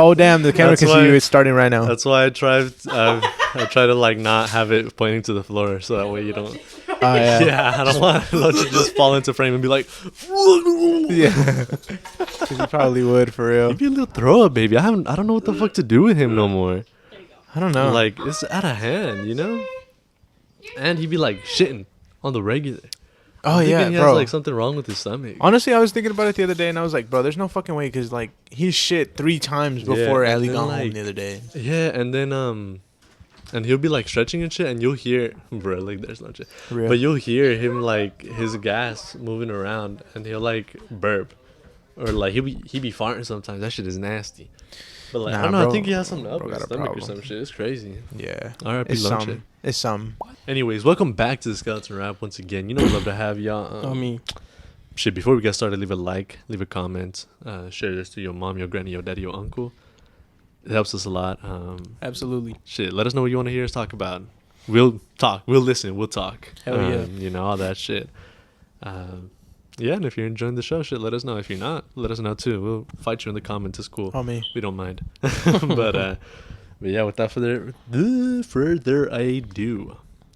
Oh damn! The camera can see you. It's starting right now. That's why I try to like not have it pointing to the floor, so that way you don't. Yeah. Yeah, I don't want to let you just fall into frame and be like. Yeah. Because you probably would for real. He'd be a little throw up, baby. I don't know what the fuck to do with him no more. I don't know. Like it's out of hand, you know. And he'd be like shitting on the regular. Oh I'm yeah, thinking he bro. has like something wrong with his stomach. Honestly, I was thinking about it the other day, and I was like, bro, there's no fucking way, because like he shit 3 times before and Ellie then, got like, home the other day. Yeah, and then and he'll be like stretching and shit, and you'll hear, bro, like there's no shit, Real. but you'll hear him like his gas moving around, and he'll like burp, or like he be farting sometimes. That shit is nasty. But like I don't know, I think he has something up in his stomach or some shit. It's crazy. Yeah. R.I.P. It's lunch. some. It's some. Anyways, welcome back to the Skeleton Rap once again. You know, I'd love to have y'all. Shit, before we get started, leave a like, leave a comment, share this to your mom, your granny, your daddy, your uncle. It helps us a lot. Absolutely. Shit, let us know what you want to hear us talk about. We'll talk. We'll listen. We'll talk. Hell yeah. You know, all that shit. Yeah, and if you're enjoying the show, shit, let us know. If you're not, let us know too. We'll fight you in the comments. It's cool. Oh, me. We don't mind. But yeah, without further ado,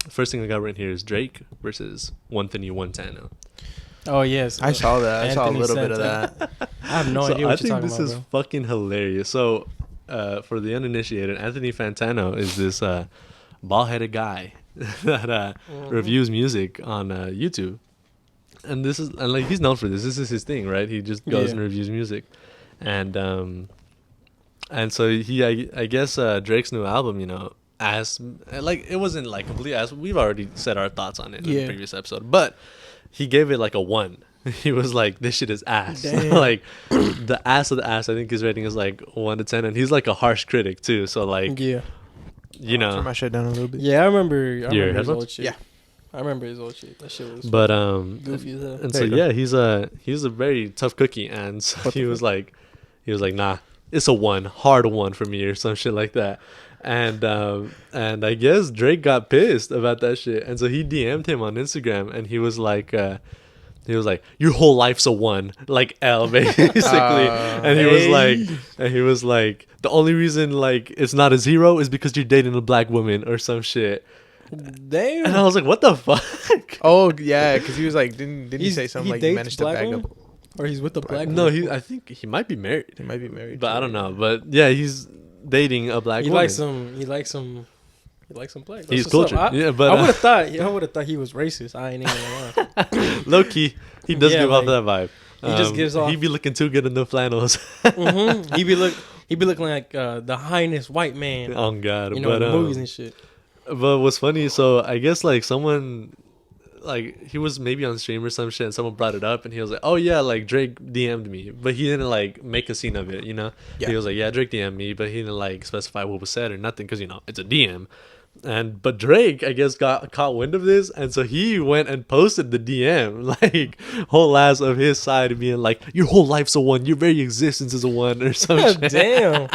first thing I got written here is Drake versus Anthony Fantano. Oh yes, I saw that. I saw a Anthony little bit of Fantano. that. I have no idea what you're talking about, I think this is fucking hilarious. So, for the uninitiated, Anthony Fantano is this bald-headed guy that reviews music on YouTube. And like he's known for this. This is his thing, right? He just goes and reviews music, and so I guess Drake's new album, you know, like it wasn't like complete as we've already said our thoughts on it in the previous episode, but he gave it like a 1. He was like, "This shit is ass." Like the ass of the ass. I think his rating is like 1 to 10, and he's like a harsh critic too. So like, you know, Turn my shit down a little bit. Yeah, I remember his old shit. Yeah. I remember his old shit. That shit was goofy as hell. And so yeah, he's a very tough cookie, and so he was like, nah, it's a 1, hard 1 for me or some shit like that. And I guess Drake got pissed about that shit, and so he DM'd him on Instagram, and he was like, your whole life's a 1, like L basically. And he was like, the only reason like it's not a 0 is because you're dating a black woman or some shit. Damn. And I was like, what the fuck? Oh yeah, because he was like, didn't he say something like you managed to bag women? up? Or he's with the black No, woman? I think he might be married. He might be married, but I don't know. But yeah, he's dating a black woman. He likes some black. He's cultured. But I would have thought he was racist. I ain't even gonna lie. Low key, he does give off that vibe. He just gives off. He be looking too good in the flannels. He be looking like the highness white man. Oh God, you know, in the movies and shit. But what's funny, so I guess like someone, like he was maybe on stream or some shit, and someone brought it up, and he was like, "Oh yeah, like Drake DM'd me," but he didn't like make a scene of it, you know. Yeah. He was like, "Yeah, Drake DM'd me," but he didn't like specify what was said or nothing, because you know it's a DM. But Drake, I guess, got caught wind of this, and so he went and posted the DM, like whole ass of his side, being like, "Your whole life's a 1, your very existence is a 1," or something. Damn.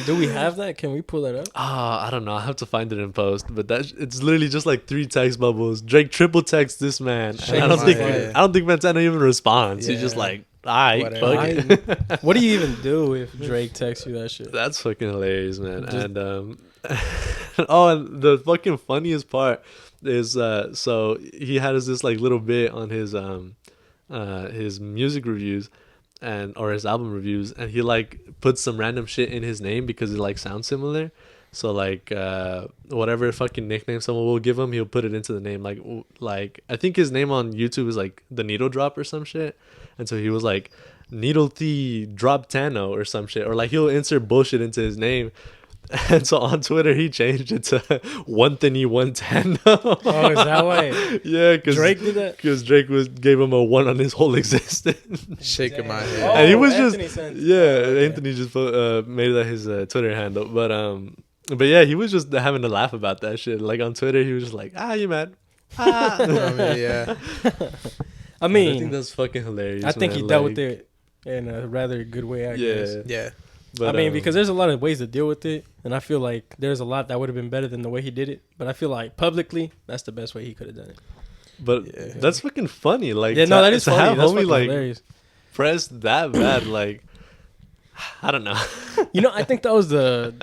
Do we have that? Can we pull that up? I don't know. I have to find it in post, but it's literally just like 3 text bubbles. Drake triple texts this man. And I don't think Fantano even responds. Yeah. He's just like, alright, fuck it. What do you even do if Drake texts you that shit? That's fucking hilarious, man. And and the fucking funniest part is so he has this like little bit on his music reviews or his album reviews, and he like puts some random shit in his name because it like sounds similar. So like whatever fucking nickname someone will give him, he'll put it into the name. Like I think his name on YouTube is like the Needle Drop or some shit, and so he was like Needle T Drop Tano or some shit, or like he'll insert bullshit into his name. And so on Twitter, he changed it to Anthony Fantano. Oh, is that why? Yeah, because Drake did that. Because Drake gave him a 1 on his whole existence. Shaking my head. And he was Anthony just okay. Anthony just made that his Twitter handle. But yeah, he was just having to laugh about that shit. Like on Twitter, he was just like, you mad? I mean, yeah. I mean, I think that's fucking hilarious. I think he dealt with it in a rather good way. I guess. Yeah. But, I mean, because there's a lot of ways to deal with it, and I feel like there's a lot that would have been better than the way he did it. But I feel like publicly, that's the best way he could have done it. But that's fucking funny. Like, that is funny. That's fucking like hilarious. Pressed that bad. Like, I don't know. You know, I think that was the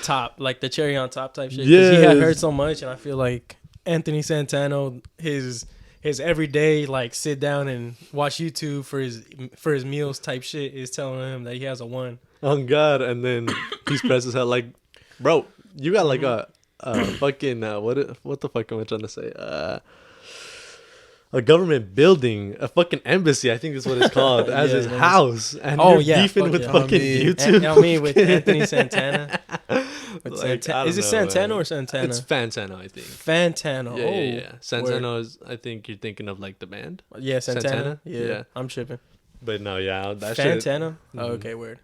top, like the cherry on top type shit. 'Cause he had Yes. heard so much, and I feel like Anthony Santano, his everyday like sit down and watch YouTube for his meals type shit is telling him that he has a 1. Oh God! And then he's pressed his head like, bro, you got like a fucking what the fuck am I trying to say? A government building, a fucking embassy, I think is what it's called, as Yeah, his it is. house, and Oh, you're yeah, beefing fuck with yeah. fucking YouTube. I mean, with Anthony Santana. With Like, I is it don't know, Santana man. or Santana? It's Fantano, I think. Fantano. Yeah, Oh, yeah, yeah. Santano is, I think you're thinking of like the band, yeah, Santana. Santana? Yeah, Yeah. I'm tripping. but no, yeah, that shit. Fantana. Oh, Mhm. okay, weird.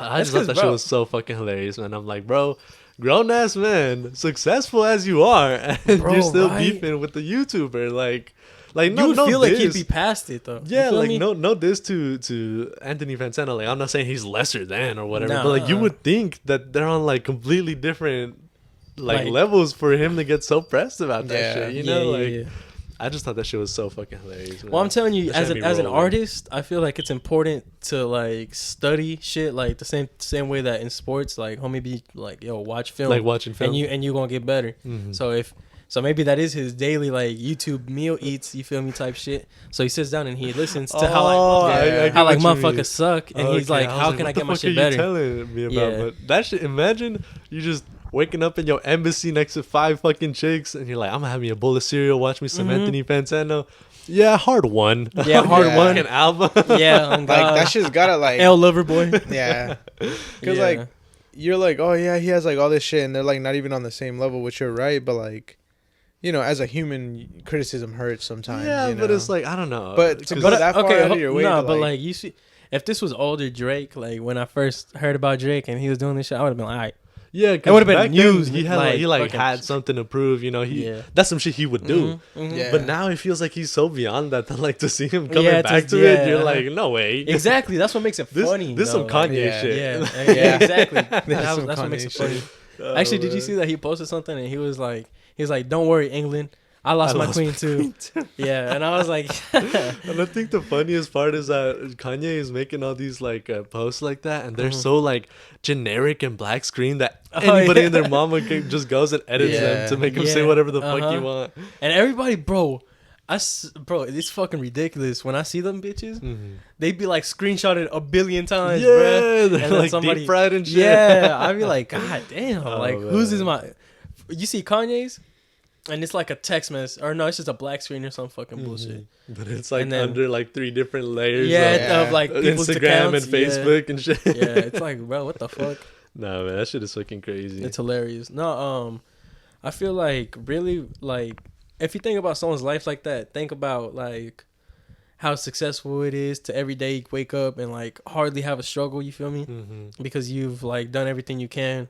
I That's just thought 'cause, that bro- shit was so fucking hilarious, man. I'm like, bro, grown ass man, successful as you are, and Bro, you're still right? beefing with the YouTuber, like You no, would no feel like he'd diss. be past it though. You Yeah, feel like me? no diss to Anthony Fantano. Like I'm not saying he's lesser than or whatever, but like you Nah. would think that they're on like completely different like Like- levels for him to get so pressed about that Yeah. shit. You know, yeah, like yeah. I just thought that shit was so fucking hilarious. Man. Well, I'm telling you, That as shit an had me rolling. artist, I feel like it's important to like study shit like the same way that in sports, like homie be like, yo, watch film, like watching film, and you gonna get better. Mhm. So maybe that is his daily like YouTube meal eats, you feel me, type shit. So he sits down and he listens to how Oh, like I get how like what you mean. motherfuckers suck, and he's Okay, like, was how can I what get the my fuck shit are you better? telling me about? Yeah. But that shit, imagine you just waking up in your embassy next to 5 fucking chicks, and you're like, I'm gonna have me a bowl of cereal, watch me some Mhm. Anthony Fantano. Yeah, hard one. Yeah, hard Yeah. one. Fucking album. Yeah, on Like God. that shit's gotta like L Loverboy. yeah. Because Yeah. like you're like, oh yeah, he has like all this shit, and they're like not even on the same level, which you're right, but like, you know, as a human, criticism hurts sometimes. Yeah, you but know? it's like I don't know. But to 'Cause- go that far out of your way, nah, to, but like you see, if this was older Drake, like when I first heard about Drake and he was doing this shit, I would have been like, all right. yeah, It would've been back news, then, he had like, he like fucking- had something to prove. You know, he Yeah. that's some shit he would do. Yeah. But now it feels like he's so beyond that. That like to see him coming Yeah, back to yeah. it, you're like, no way. Exactly. That's what makes it This funny. this some though, like, Kanye Yeah. shit. Yeah, Yeah. exactly. That's some That's what makes Kanye it funny. shit. Oh, Actually, did you man. see that he posted something and he was like, don't worry, England. I lost my queen too. Yeah, and I was like, And I think the funniest part is that Kanye is making all these like posts like that, and they're Mhm. so like generic and black screen that Oh, anybody yeah. and their mama can, just goes and edits Yeah. them to make them say Yeah. whatever the fuck Uh-huh. you want. and everybody, bro, bro, it's fucking ridiculous. When I see them bitches, they be like screenshotted a billion times, Yeah, bruh. they're And then like somebody- deep fried and shit. Yeah, I'd be like, God damn, Oh, like whose is man. my? You see Kanye's, and it's like a text message, or no, it's just a black screen or some fucking bullshit. But it's like And then- under like 3 different layers. Yeah, Yeah. of like of people's Instagram accounts. and Facebook and shit. Yeah. Yeah, it's like, bro, what the fuck? No man, that shit is fucking crazy. It's hilarious. No, I feel like really like if you think about someone's life like that, think about like how successful it is to every day wake up and like hardly have a struggle. You feel me? Because you've like done everything you can.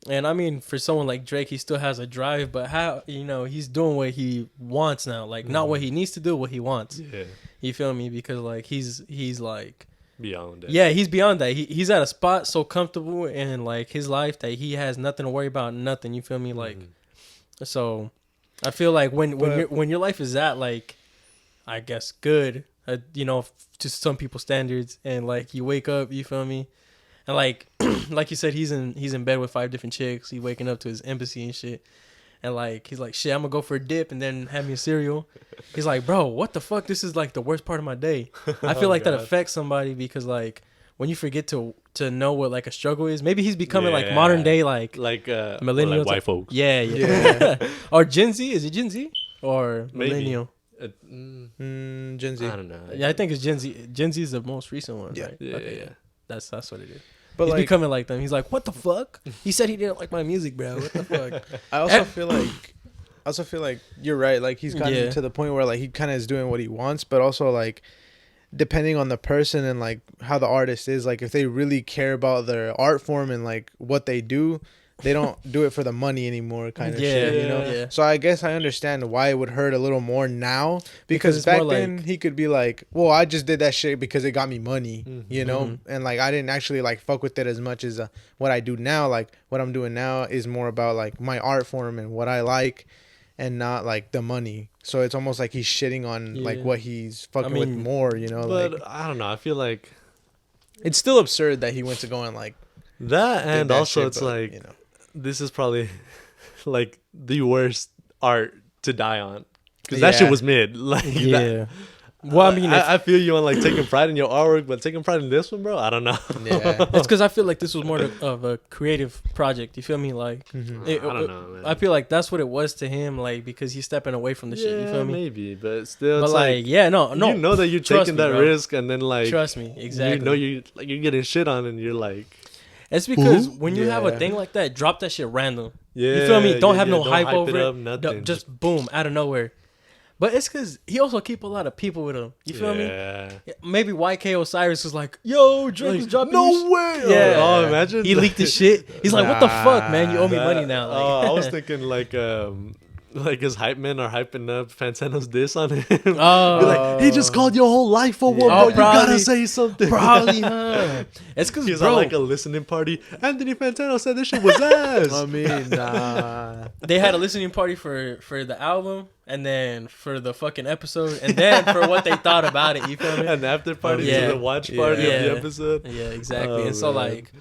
And I mean, for someone like Drake, he still has a drive, but how, he's doing what he wants now, like not what he needs to do, what he wants. Yeah, You feel me? Because like he's like, beyond that. yeah, he's beyond that. He's at a spot so comfortable in like his life that he has nothing to worry about, nothing. You feel me? Like, so I feel like when your life is that like, I guess good, to some people's standards, and like you wake up, you feel me, and like like you said, he's in bed with 5 different chicks. He's waking up to his embassy and shit. And like he's like, shit, I'm gonna go for a dip and then have me a cereal. He's like, bro, what the fuck? This is like the worst part of my day. I feel Oh, like that God. affects somebody because like when you forget to know what like a struggle is, maybe he's becoming like Yeah. modern day like millennials, millennials, like white folks. yeah. Yeah. Or Gen Z? Is it Gen Z or Maybe. millennial? Gen Z. I don't know. Yeah, I think it's Gen Z. Gen Z is the most recent one. Yeah. Right? Yeah, Okay, yeah. That's what it is. But He's like, becoming like them. He's like, what the fuck? He said he didn't like my music, bro. What the fuck? I also feel like you're right. Like he's gotten Yeah. to the point where like he kind of is doing what he wants, but also like depending on the person and like how the artist is, like if they really care about their art form and like what they do, they don't do it for the money anymore, kind of shit, you know. Yeah. So I guess I understand why it would hurt a little more now because it's back more then like- he could be like, well, I just did that shit because it got me money, you know, Mhm. and like I didn't actually like fuck with it as much as what I do now. Like what I'm doing now is more about like my art form and what I like, and not like the money. So it's almost like he's shitting on like Yeah. what he's fucking with mean, more, you know. But like I don't know. I feel like it's still absurd that he went to go and like that, and that also shit, it's but, like you know. this is probably like the worst art to die on, because that Yeah. shit was mid. Like Yeah. Well, I mean, I feel you on like taking pride in your artwork, but taking pride in this one, bro, I don't know. Yeah. it's because I feel like this was more of a creative project. You feel me? Like, Mhm. it- I don't know, man. I feel like that's what it was to him, like because he's stepping away from the shit. You Yeah, feel me? maybe, but still, But it's like, yeah, no, you know that you're trust taking me, that bro. risk, and then like Trust me, exactly. you know you're getting shit on, and you're like, It's because Who? when you have a Yeah. thing like that, drop that shit random. yeah, You feel me? Don't have no don't hype hype over it. up, nothing. Just boom, out of nowhere. But it's because he also keep a lot of people with him. You feel me? Yeah. Maybe YK Osiris was like, "Yo, Drake is dropping No this shit." way. Yeah. Oh, imagine He leaked his shit. He's like, "What the fuck, man? You owe me money now." Like, Oh, I was thinking like his hype men are hyping up Fantano's diss on him. Oh. Be like, he just called your whole life for one, Yeah. bro. Oh, You gotta probably. say something. probably, huh? It's because, He's bro, on like a listening party. Anthony Fantano said this shit was ass. I mean, nah. they had a listening party for the album, and then for the fucking episode, and then for what they thought about it. You feel me? An after party Yeah. to the watch party Yeah. of the episode. Yeah, exactly. Oh, and so man. like,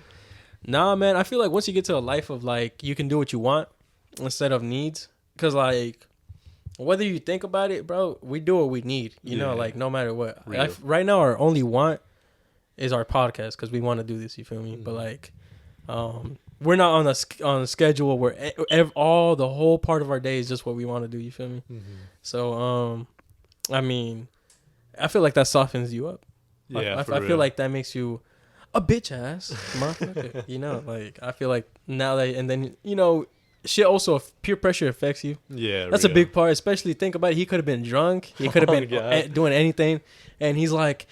nah, man, I feel like once you get to a life of like you can do what you want instead of needs, because like whether you think about it, bro, we do what we need. You know, Yeah. like no matter what. Real. Right now, our only want is our podcast because we want to do this. You feel me? Mm. But like, we're not on a schedule where all the whole part of our day is just what we want to do. You feel me? So I mean, I feel like that softens you up. Yeah, I for feel real. like that makes you a bitch ass motherfucker. You know, like I feel like now that, and then you know, shit also peer pressure affects you. Yeah, That's a real. big part. Especially think about it. He could have been drunk. He could have Oh, been God. doing anything, and he's like,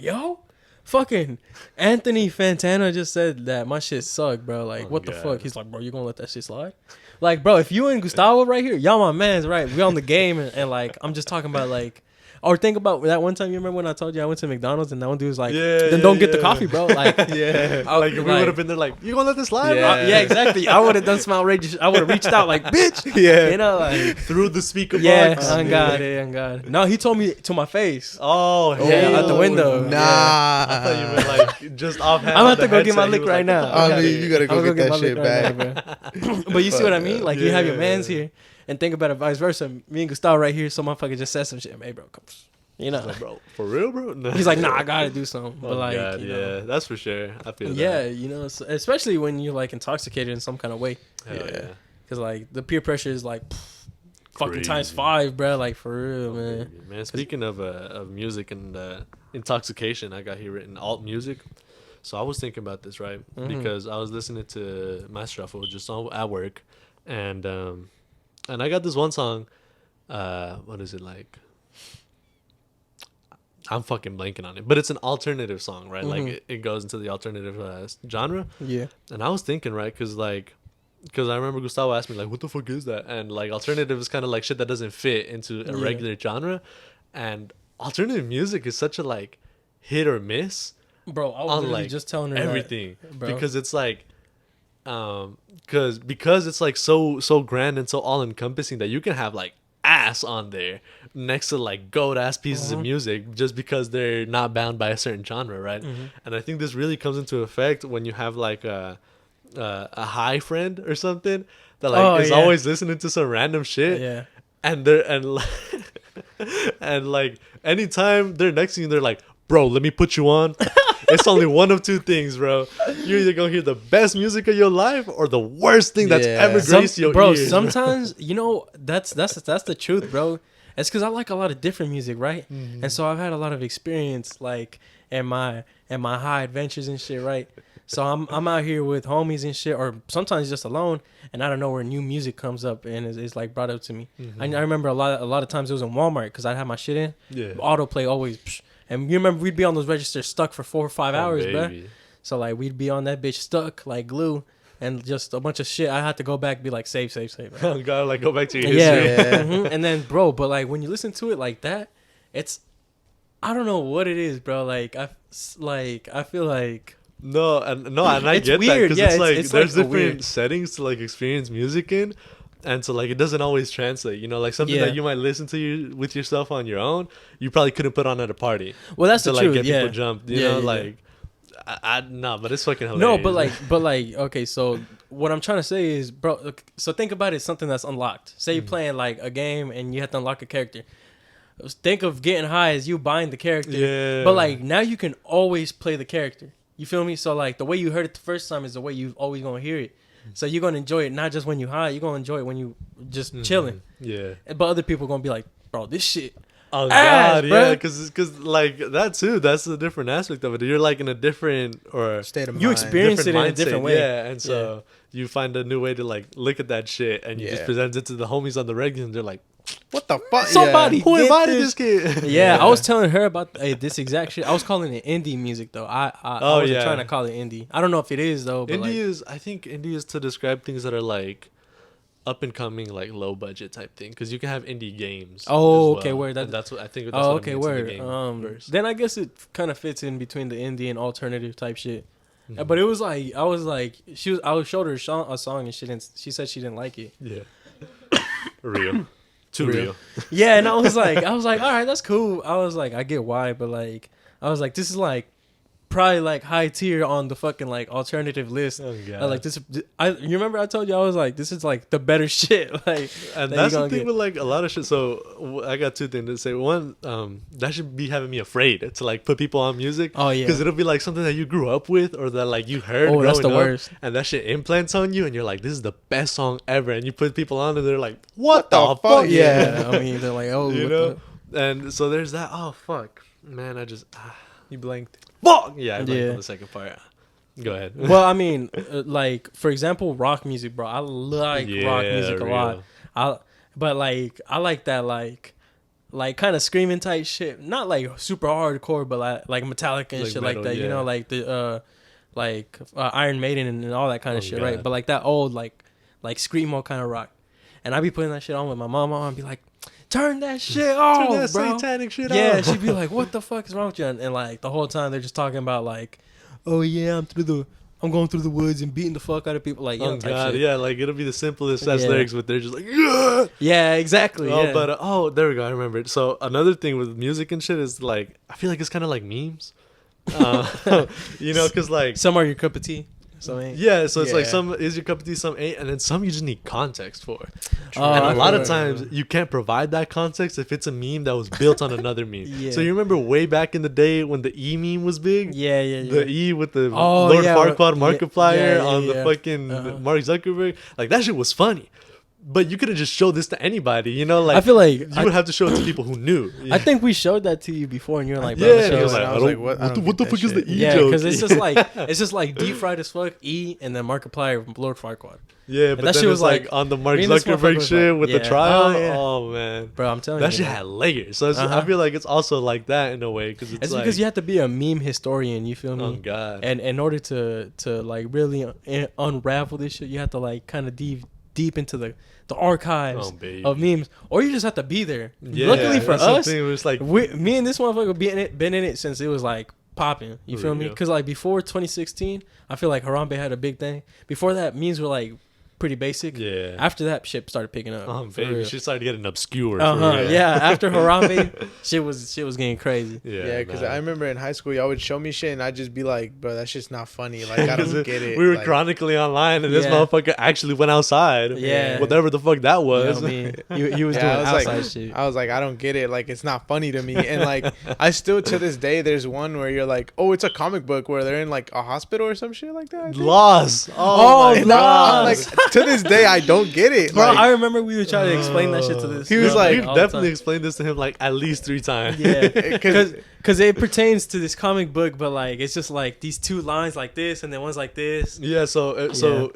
yo, fucking Anthony Fantano just said that my shit sucked, bro. Like, Oh, what the God. fuck? He's like, bro, you gonna let that shit slide? Like, bro, if you and Gustavo right here, y'all my mans, right? We on the game, and like, I'm just talking about like. Or think about that one time. You remember when I told you I went to McDonald's and that one dude was like, Yeah, "Then don't get the yeah. coffee, bro." Like, Yeah, I- like if we like- would have been there, like, you gonna let this slide, Yeah. bro? yeah, exactly. I would have done some outrageous. I would have reached out like, "Bitch," Yeah. you know, like, Through the speaker yeah, box. on God, yeah, on God. No, he told me to my face. Oh, Yeah, hell out the window. Nah. Yeah. I thought you meant like just offhand. I'm on about to the go get my headset, he lick was right like, now. I mean, you gotta I'm go gonna get that my shit lick right back. now, bro. But you see what I mean? Like you have your Yeah. mans here, and think about it vice versa. Me and Gustavo right here, so motherfucker just said some shit. Hey, bro, come. You know, He's like, bro, for real, bro? No. he's like, nah, I gotta do something. But Oh, like, God, you yeah, know, that's for sure. I feel yeah, that. you know, so, especially when you're like intoxicated in some kind of way, Hell yeah. because like the peer pressure is like fucking Crazy. times 5, bro. Like for real, man. Man, speaking of music and intoxication, I got here written alt music. So I was thinking about this, right? Mhm. Because I was listening to my shuffle just at work, and I got this one song. What is it like? I'm fucking blanking on it, but it's an alternative song, right? Like Mhm. it goes into the alternative genre. Yeah. And I was thinking, right, because I remember Gustavo asked me like, "What the fuck is that?" And like, alternative is kind of like shit that doesn't fit into a Yeah. regular genre, and alternative music is such a like hit or miss Bro, I was on literally like just telling her everything, that, bro. because it's like, because it's like so grand and so all encompassing that you can have like ass on there next to like goat ass pieces of Mhm. music just because they're not bound by a certain genre, right? Mhm. And I think this really comes into effect when you have like a high friend or something that like is yeah. always listening to some random shit, Yeah. and and like anytime they're next to you, they're like, "Bro, let me put you on." It's only one of two things, bro. You're either gonna hear the best music of your life or the worst thing that's Yeah. ever graced your ears. Sometimes you know that's the truth, bro. It's because I like a lot of different music, right? Mm-hmm. And so I've had a lot of experience, like in my high adventures and shit, right? So I'm out here with homies and shit, or sometimes just alone, and I don't know where new music comes up and it's like brought up to me. Mm-hmm. I remember a lot of times it was in Walmart because I had my shit in Yeah. autoplay always, and you remember we'd be on those registers stuck for 4 or 5 Oh, hours, bro. baby. So like we'd be on that bitch stuck like glue, and just a bunch of shit. I had to go back and be like save. Bro. Gotta like go back to your Yeah, history. Yeah. Mhm. And then bro, but like when you listen to it like that, it's I don't know what it is, bro. Like I feel like No, and I It's get that weird. because Yeah, it's like it's there's like a different weird- settings to like experience music in, and so like it doesn't always translate. You know, like something Yeah. that you might listen to with yourself on your own, you probably couldn't put on at a party well that's to the like truth. get Yeah, people jumped. You Yeah, know, yeah, like No, but it's fucking hilarious. No, but like, okay. So what I'm trying to say is, bro. So think about it, something that's unlocked. Say you're playing like a game and you have to unlock a character. Think of getting high as you buying the character. Yeah. But like now you can always play the character. You feel me? So like the way you heard it the first time is the way you always gonna hear it. So you're gonna enjoy it not just when you high. You're gonna enjoy it when you just chilling. Yeah. But other people gonna be like, bro, this shit. Oh ass, God, bruh. yeah, because like that too. That's a different aspect of it. You're like in a different or State of mind. You experience it in a mindset, different way. yeah. And so you find a new way to like look at that shit, and you just Yeah. present it to the homies on the regular, and they're like, What the fuck? Somebody "Who get invited this?" this kid?" Yeah, I was telling her about this exact shit. I was calling it indie music though. I Oh, wasn't yeah. trying to call it indie. I don't know if it is though. But Indie like, is, I think indie is to describe things that are like up and coming, like low budget type thing. Because you can have indie games. Oh, as okay, well. word. And that's what I think. That's oh, what okay, it means in word. the game verse. Then I guess it kind of fits in between the indie and alternative type shit. Mhm. But it was like I was like I showed her a song and she said she didn't like it. Yeah. Real. Too Real. real. Yeah, and I was like, all right, that's cool. I was like, I get why, but like, I was like, this is like probably like high tier on the fucking like alternative list. Oh, I God. like this. You remember I told you I was like, this is like the better shit. Like, And that that's you the gonna thing get. with like a lot of shit. So I got two things to say. One, that should be having me afraid to like put people on music. Oh yeah, Because it'll be like something that you grew up with or that like you heard. oh that's the growing up, worst. And that shit implants on you, and you're like, this is the best song ever. And you put people on, and they're like, what the fuck? fuck? Yeah, I mean they're like, oh, You what know? And so there's that. Oh fuck, man, I just You blinked. fuck. Yeah, I blanked Yeah. on the second part. Go ahead. well, I mean, like for example, rock music, bro. I like rock music a lot. real. But like I like that like kind of screaming type shit. Not like super hardcore, but like Metallica and Like shit metal, like that. You yeah. know, like the Iron Maiden and all that kind of Oh, shit, God. right? But like that old like screamo kind of rock. And I be putting that shit on with my mama and be like, turn that shit off, Turn that bro. satanic shit Yeah, off. she'd be like, what the fuck is wrong with you? And like the whole time they're just talking about like, oh yeah, I'm going through the woods and beating the fuck out of people, like, you know, Oh type God, shit. yeah, like it'll be the simplest ass Yeah. lyrics, but they're just like, yeah. Yeah, exactly. Oh, yeah. but there we go. I remember it. So another thing with music and shit is like, I feel like it's kind of like memes, you know, because like, some are your cup of tea, some ain't. yeah. So it's like Yeah. some is your cup of tea, some ain't, and then some you just need context for. Oh, And I a lot feel of that. times you can't provide that context if it's a meme that was built on another meme. Yeah. So you remember way back in the day when the E meme was big? Yeah, yeah, yeah. The E with the Oh, Lord yeah, Farquaad yeah, Markiplier yeah, on yeah. the fucking Uh-huh. Mark Zuckerberg. Like that shit was funny. But you could have just showed this to anybody, you know? Like I feel like you would have to show it to people who knew. I think we showed that to you before, and you're like, bro, yeah, that and shit he was was like, I I was don't, like, what? I don't what the get fuck that is the shit. E yeah, joke? because it's just like deep fried as fuck E, and then Markiplier from Lord Farquaad. Yeah, but that then shit it was was like like- on the Mark me and this motherfucker Zuckerberg was shit like, with the yeah. trial. Oh, yeah. Oh man, Bro, I'm telling that you, shit man. had layers. So it's, Uh-huh. I feel like it's also like that in a way because it's like, because you have to be a meme historian. You feel me? oh god, And in order to like really unravel this shit, you have to like kind of deep into the archives Oh, baby. of memes, or you just have to be there. yeah, Luckily for that's us, something where it's like me and this motherfucker been in it since it was like popping. You feel me? Yeah. Because like before 2016, I feel like Harambe had a big thing. Before that, memes were like pretty basic. yeah. After that, shit started picking up. for Baby, real. she started getting obscure. for Uh-huh. real. Yeah. After Harambe, shit was getting crazy. Yeah, because man. I remember in high school, y'all would show me shit, and I'd just be like, bro, that shit's not funny. Like, I 'Cause don't get it. We were like, chronically online, and this Yeah. motherfucker actually went outside. Yeah. whatever the fuck that You know was. what I mean? He was Yeah, doing I was outside like, shit. I was like, I don't get it. Like, it's not funny to me. And like, I still to this day, there's one where you're like, oh, it's a comic book where they're in like a hospital or some shit like that. I think. Lost. Oh, my And I'm god. like, to this day, I don't get it. Bro, Like, I remember we would try to explain that shit to this. He was girl, like- We've all the definitely time. explained this to him like at least 3 times. Yeah, 'Cause- because it pertains to this comic book, but like it's just like these two lines like this, and then one's like this. Yeah, so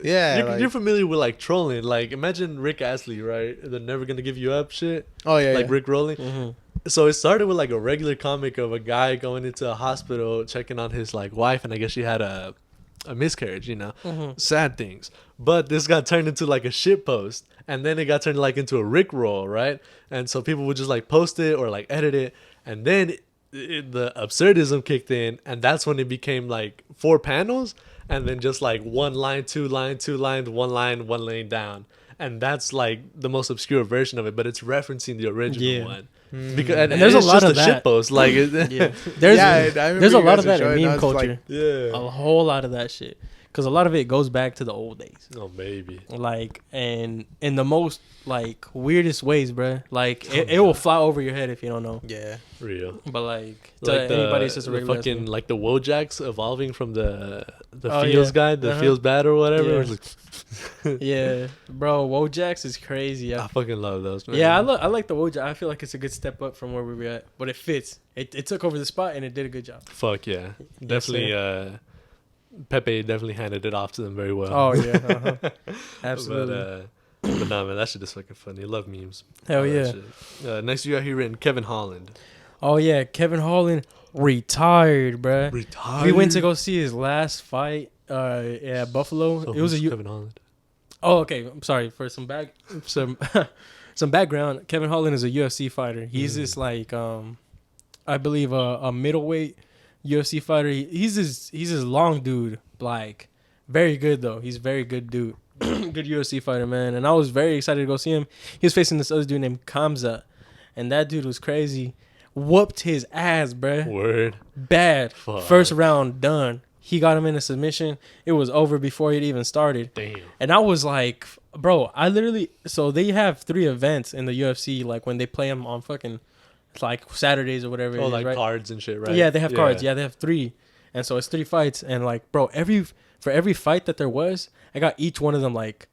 Yeah, you're, like- you're familiar with like trolling. Like imagine Rick Astley, right? They're never gonna give you up shit. oh yeah, Like yeah. Rick Rolling. Mm-hmm. So it started with like a regular comic of a guy going into a hospital checking on his like wife, and I guess she had a miscarriage, you know. Mm-hmm. Sad things. But this got turned into like a shit post, and then it got turned like into a Rick roll, right? And so people would just like post it or like edit it, and then the absurdism kicked in, and that's when it became like 4 panels, and then just like 1 line, 2 line, 2 lines, 1 line, 1 lane down, and that's like the most obscure version of it, but it's referencing the original Yeah. one. Because and there's a it's lot just of a that. shitpost. Like, Yeah, I there's a remember lot you of guys that were in showing, I meme was culture. like, yeah. A whole lot of that shit, because a lot of it goes back to the old days. Oh, maybe. Like, and in the most like weirdest ways, bruh. Like it will fly over your head if you don't know. yeah. Real. But like to Like anybody, it's just a the regular fucking like the Wojaks evolving from the Oh, feels yeah. guy, the Uh-huh. feels bad or whatever. Yeah. It's like, Yeah, bro, Wojaks is crazy. I fucking love those. Man. Yeah, I like the Wojak. I feel like it's a good step up from where we were at, but it fits. It took over the spot and it did a good job. Fuck yeah, definitely. Pepe definitely handed it off to them very well. Oh yeah, uh-huh. Absolutely. But nah, man, that shit is fucking funny. Love memes. Hell All that yeah. shit. Next you got here written Kevin Holland. Oh yeah, Kevin Holland retired, bruh. Retired. We went to go see his last fight. At Buffalo. So It was who's a Kevin Holland. Oh, okay. I'm sorry for some some background. Kevin Holland is a UFC fighter. He's this like I believe a middleweight UFC fighter. He's this long dude, like very good though. He's a very good dude. Good UFC fighter, man. And I was very excited to go see him. He was facing this other dude named Kamza, and that dude was crazy. Whooped his ass, bruh. Word. Bad. Fuck. First round done. He got him in a submission. It was over before it even started. Damn. And I was like, bro, I literally, so they have 3 events in the UFC, like when they play them on fucking, like Saturdays or whatever. Oh, it is, like right? cards and shit, right? Yeah, they have cards. Yeah, they have 3. And so it's 3 fights. And like, bro, for every fight that there was, I got each one of them like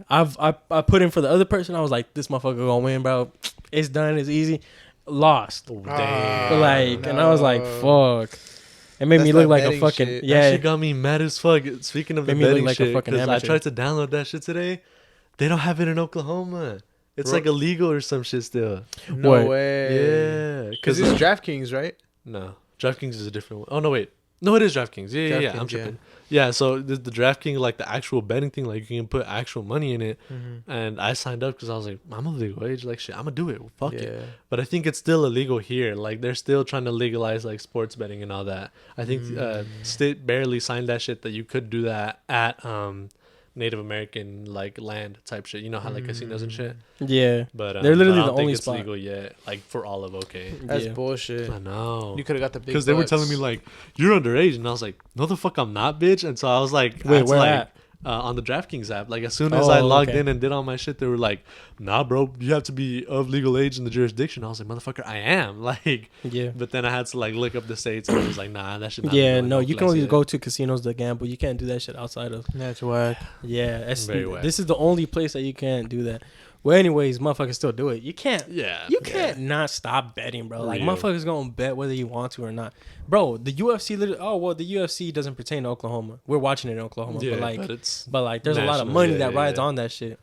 I put in for the other person. I was like, this motherfucker gonna win, bro. It's done. It's easy. Lost. Oh, damn. But like, and I was like, fuck. It made me That's look that like a betting fucking shit. That yeah. shit got me mad as fuck. Speaking of the Made me look betting like a shit, fucking because I amateur. tried to download that shit today. They don't have it in Oklahoma. It's like illegal or some shit still. No What? way. Yeah. Because it's DraftKings, right? No, DraftKings is a different one. Oh no, wait. No, it is DraftKings. Yeah, yeah. I'm DraftKings, yeah. tripping. Yeah, so the DraftKings, like the actual betting thing, like you can put actual money in it. And I signed up because I was like, I'm of legal age, like shit, I'm gonna do it. Fuck it. But I think it's still illegal here. Like they're still trying to legalize like sports betting and all that. I think state barely signed that shit that you could do that at Native American like land type shit. You know how like casinos and shit. Yeah. But They're literally I don't the think only it's spot. legal yet, like for all of OK. That's Yeah. bullshit. I know. You could have got the big Because they were bucks. telling me like you're underage, and I was like, no, the fuck, I'm not, bitch. And so I was like, Wait, I had to, where like, at? On the DraftKings app. Like as soon as Oh, I logged okay. in and did all my shit, they were like, nah, bro, you have to be of legal age in the jurisdiction. I was like, motherfucker, I am. Like, Yeah. but then I had to like look up the states, and it was like, nah, that should not. Yeah, be no, you can only yet. go to casinos to gamble. You can't do that shit outside of. That's whack. Yeah, Very whack. this is the only place that you can't do that. Well, anyways, motherfuckers still do it. You can't. Yeah. You can't not stop betting, bro. Like Real. motherfuckers gonna bet whether you want to or not, bro. The UFC, literally. Oh well, the UFC doesn't pertain to Oklahoma. We're watching it in Oklahoma, Yeah, but like, it's there's a lot of national, money yeah, that yeah, rides yeah. on that shit.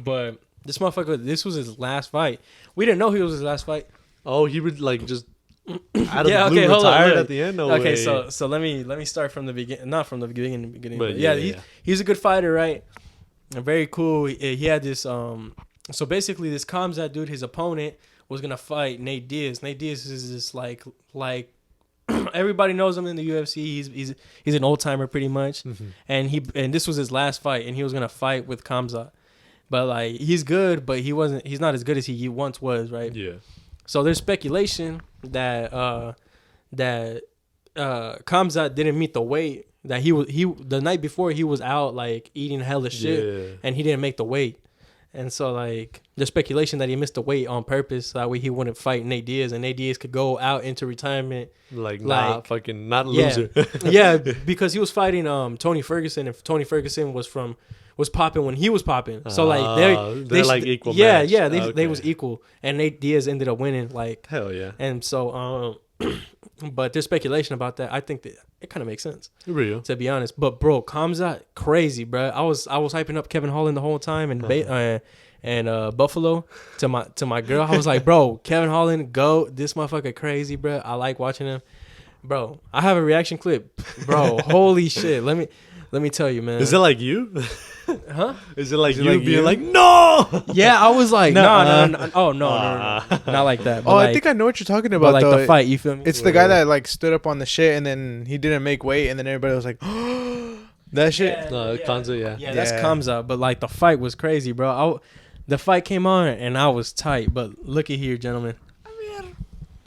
But this motherfucker, this was his last fight. We didn't know he was his last fight. oh, he would like just out of Yeah, the blue okay, hold on, retired look. at the end. No Okay, way. so let me start from the beginning. Not from the beginning, But but yeah, yeah. he's a good fighter, right? And very cool. He had this So basically, this Kamzat dude, his opponent was gonna fight Nate Diaz. Nate Diaz is this like everybody knows him in the UFC. He's an old timer pretty much, and this was his last fight, and he was gonna fight with Kamzat. But like he's good, but he's not as good as he once was, right? Yeah. So there's speculation that Kamzat didn't meet the weight that he the night before he was out like eating hella shit Yeah. and he didn't make the weight. And so like there's speculation that he missed the weight on purpose so that way he wouldn't fight Nate Diaz and Nate Diaz could go out into retirement. Like Like, not a loser. Yeah, because he was fighting Tony Ferguson and Tony Ferguson was popping when he was popping. So like they're like equal Yeah, match. yeah, they Okay. was equal and Nate Diaz ended up winning like. Hell yeah. And so, but there's speculation about that. I think that it kind of makes sense, Real. to be honest. But bro, Kamzat crazy, bro. I was hyping up Kevin Holland the whole time and Buffalo to my girl. I was like, bro, Kevin Holland, go. This motherfucker crazy, bro. I like watching him, bro. I have a reaction clip, bro. Holy shit. Let me tell you, man. Is it like you? Huh? Is it like Is it you like being you? like, no? Yeah, I was like, No, no. Oh no, not like that. But Oh, like, I think I know what you're talking but about. like though. the fight. You feel me? It's the guy that like stood up on the shit and then he didn't make weight and then everybody was like, that shit. No, Kanza, yeah. Yeah, that's Yeah. Kamza, but like the fight was crazy, bro. The fight came on, and I was tight. But look at here, gentlemen.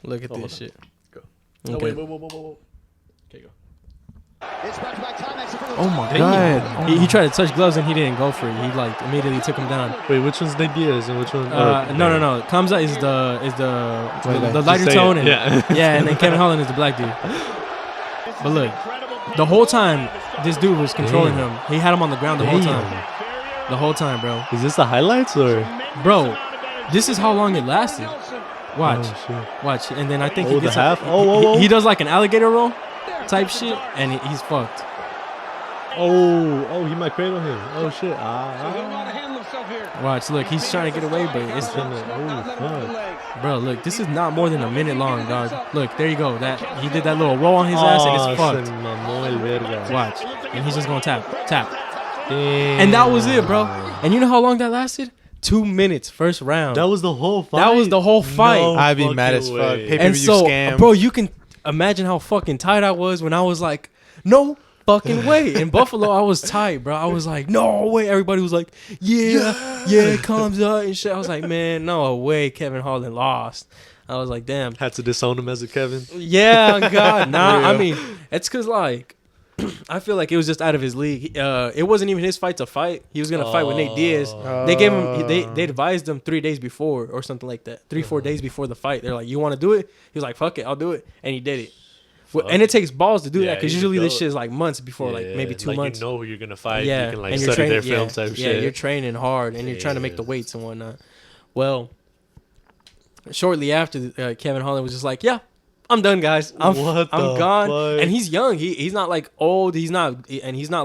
Look at this shit. Go. Okay. No, wait. Okay, go. Oh my god! He tried to touch gloves and he didn't go for it. He like immediately took him down. Wait, which one's Nate Diaz and which one? No. Kamza is the lighter tone, and and then Kevin Holland is the black dude. But look, the whole time this dude was controlling him. He had him on the ground the whole time. The whole time, bro. Is this the highlights or? Bro, this is how long it lasted. Watch, Oh, watch, and then I think Oh, he the gets half? He does like an alligator roll type shit, and he's fucked. Oh, he might cradle him. Oh shit. Watch, look, he's trying to get away, but it's fuck. bro. Look, this is not more than a minute long, dog. Look, there you go. That he did that little roll on his ass, and it's fucked. Se mamó el verga. Watch, and he's just gonna tap. Damn. And that was it, bro. And you know how long that lasted? 2 minutes, first round. That was the whole fight. That was the whole fight. No I'd be mad as fucking fuck. way. Pay-per-view And so, scam. bro, you can imagine how fucking tight I was when I was like, no fucking way. In Buffalo, I was tight, bro. I was like, no way. Everybody was like, yeah, it comes out and shit. I was like, man, no way. Kevin Holland lost. I was like, damn. Had to disown him as a Kevin. Yeah, God, nah. I mean, it's because like, I feel like it was just out of his league. It wasn't even his fight to fight. He was gonna fight with Nate Diaz. They gave him. They advised him 3 days before or something like that. 3-4 days before the fight. They're like, "You want to do it?" He was like, "Fuck it, I'll do it," and he did it. Well, and it takes balls to do that because usually this shit is like months before, like maybe 2 months. You know who you're gonna fight. Yeah, You can like and you're study their training, film type yeah, shit. you're training hard and you're trying to make the weights and whatnot. Well, shortly after, Kevin Holland was just like, "Yeah, I'm done, guys. I'm gone." fuck? And he's young. He's not like old. He's not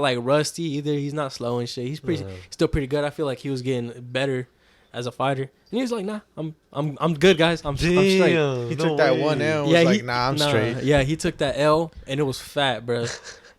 like rusty either. He's not slow and shit. He's still pretty good. I feel like he was getting better as a fighter. And he was like, "Nah, I'm good, guys. I'm straight." He took that 1 L. Was like, nah, I'm straight. Yeah, he took that L and it was fat, bro.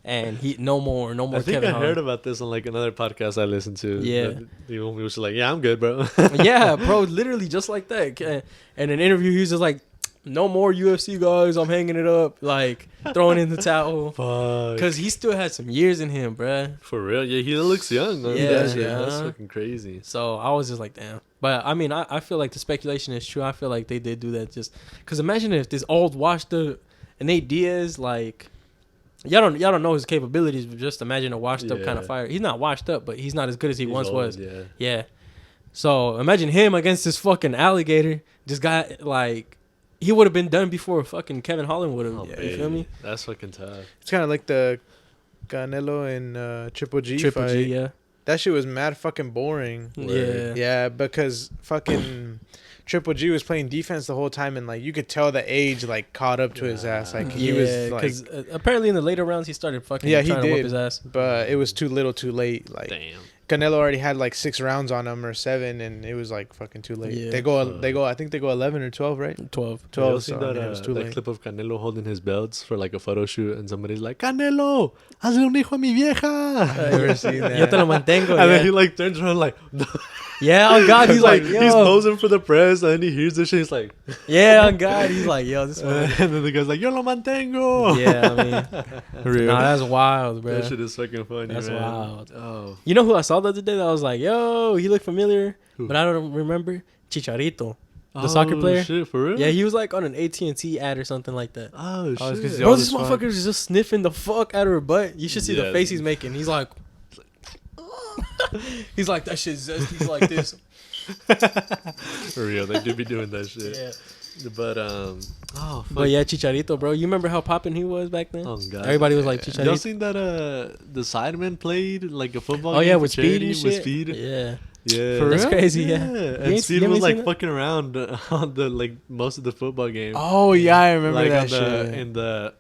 And he no more I think Kevin I Holland. heard about this on like another podcast I listened to. Yeah. He was like, "Yeah, I'm good, bro." Yeah, bro, literally just like that. And in an interview, he was just like, "No more UFC guys. I'm hanging it up." Like throwing in the towel. Fuck. Because he still had some years in him, bruh. For real? Yeah, he looks young. Man. Yeah, That's fucking crazy. So I was just like, damn. But I mean, I feel like the speculation is true. I feel like they did do that just because imagine if this old washed up Nate Diaz, like y'all don't know his capabilities, but just imagine a washed up kind of fighter. He's not washed up, but he's not as good as he once old, was. Yeah. So imagine him against this fucking alligator. This guy, like, he would have been done before fucking Kevin Holland would have. You feel me? That's fucking tough. It's kind of like the Canelo and Triple G Triple fight. G, yeah. That shit was mad fucking boring. Yeah. Yeah, because fucking Triple G was playing defense the whole time, and like you could tell the age like caught up to his ass. Like he was like, because apparently in the later rounds he started fucking he trying to whip did, his ass. but it was too little, too late. Like Damn. Canelo already had like 6 rounds on him or 7, and it was like fucking too late. Yeah. They go. I think they go 11 or 12, right? 12. 12. You So seen I mean, it was too that late. clip of Canelo holding his belts for like a photo shoot, and somebody's like, "Canelo, hazle un hijo a mi vieja." I never seen Yo te that. lo mantengo. And then Yeah, he like turns around like, yeah, on God, he's like, he's yo. posing for the press, and then he hears this shit. He's like, Yeah, on God, he's like, yo, this one. and then the guy's like, "Yo lo mantengo." Yeah, I mean, Real. nah, that's wild, bro. That shit is fucking funny, That's man. wild. Oh, You know who I saw the other day that I was like, yo, he looked familiar, Who? but I don't remember. Chicharito, the soccer player. Shit, for real? Yeah, he was like on an AT&T ad or something like that. Oh Oh, it's 'cause shit. he Bro, always this fun. motherfucker is just sniffing the fuck out of her butt. You should see the Yeah. face he's making. He's like, he's like, that shit's zesty. He's like this. For real, they do be doing that shit. Yeah. But oh, fuck. But yeah, Chicharito, bro. You remember how popping he was back then? Oh god. Everybody was like Y'all Chicharito. seen that the Sidemen played like a football Oh game yeah, for with speed charity and with shit. Speed? Yeah. Yeah. For That's real? crazy. Yeah. And You Speed ain't was like seen that? fucking around on the like most of the football game. Oh yeah, I remember Like that on the, shit. in the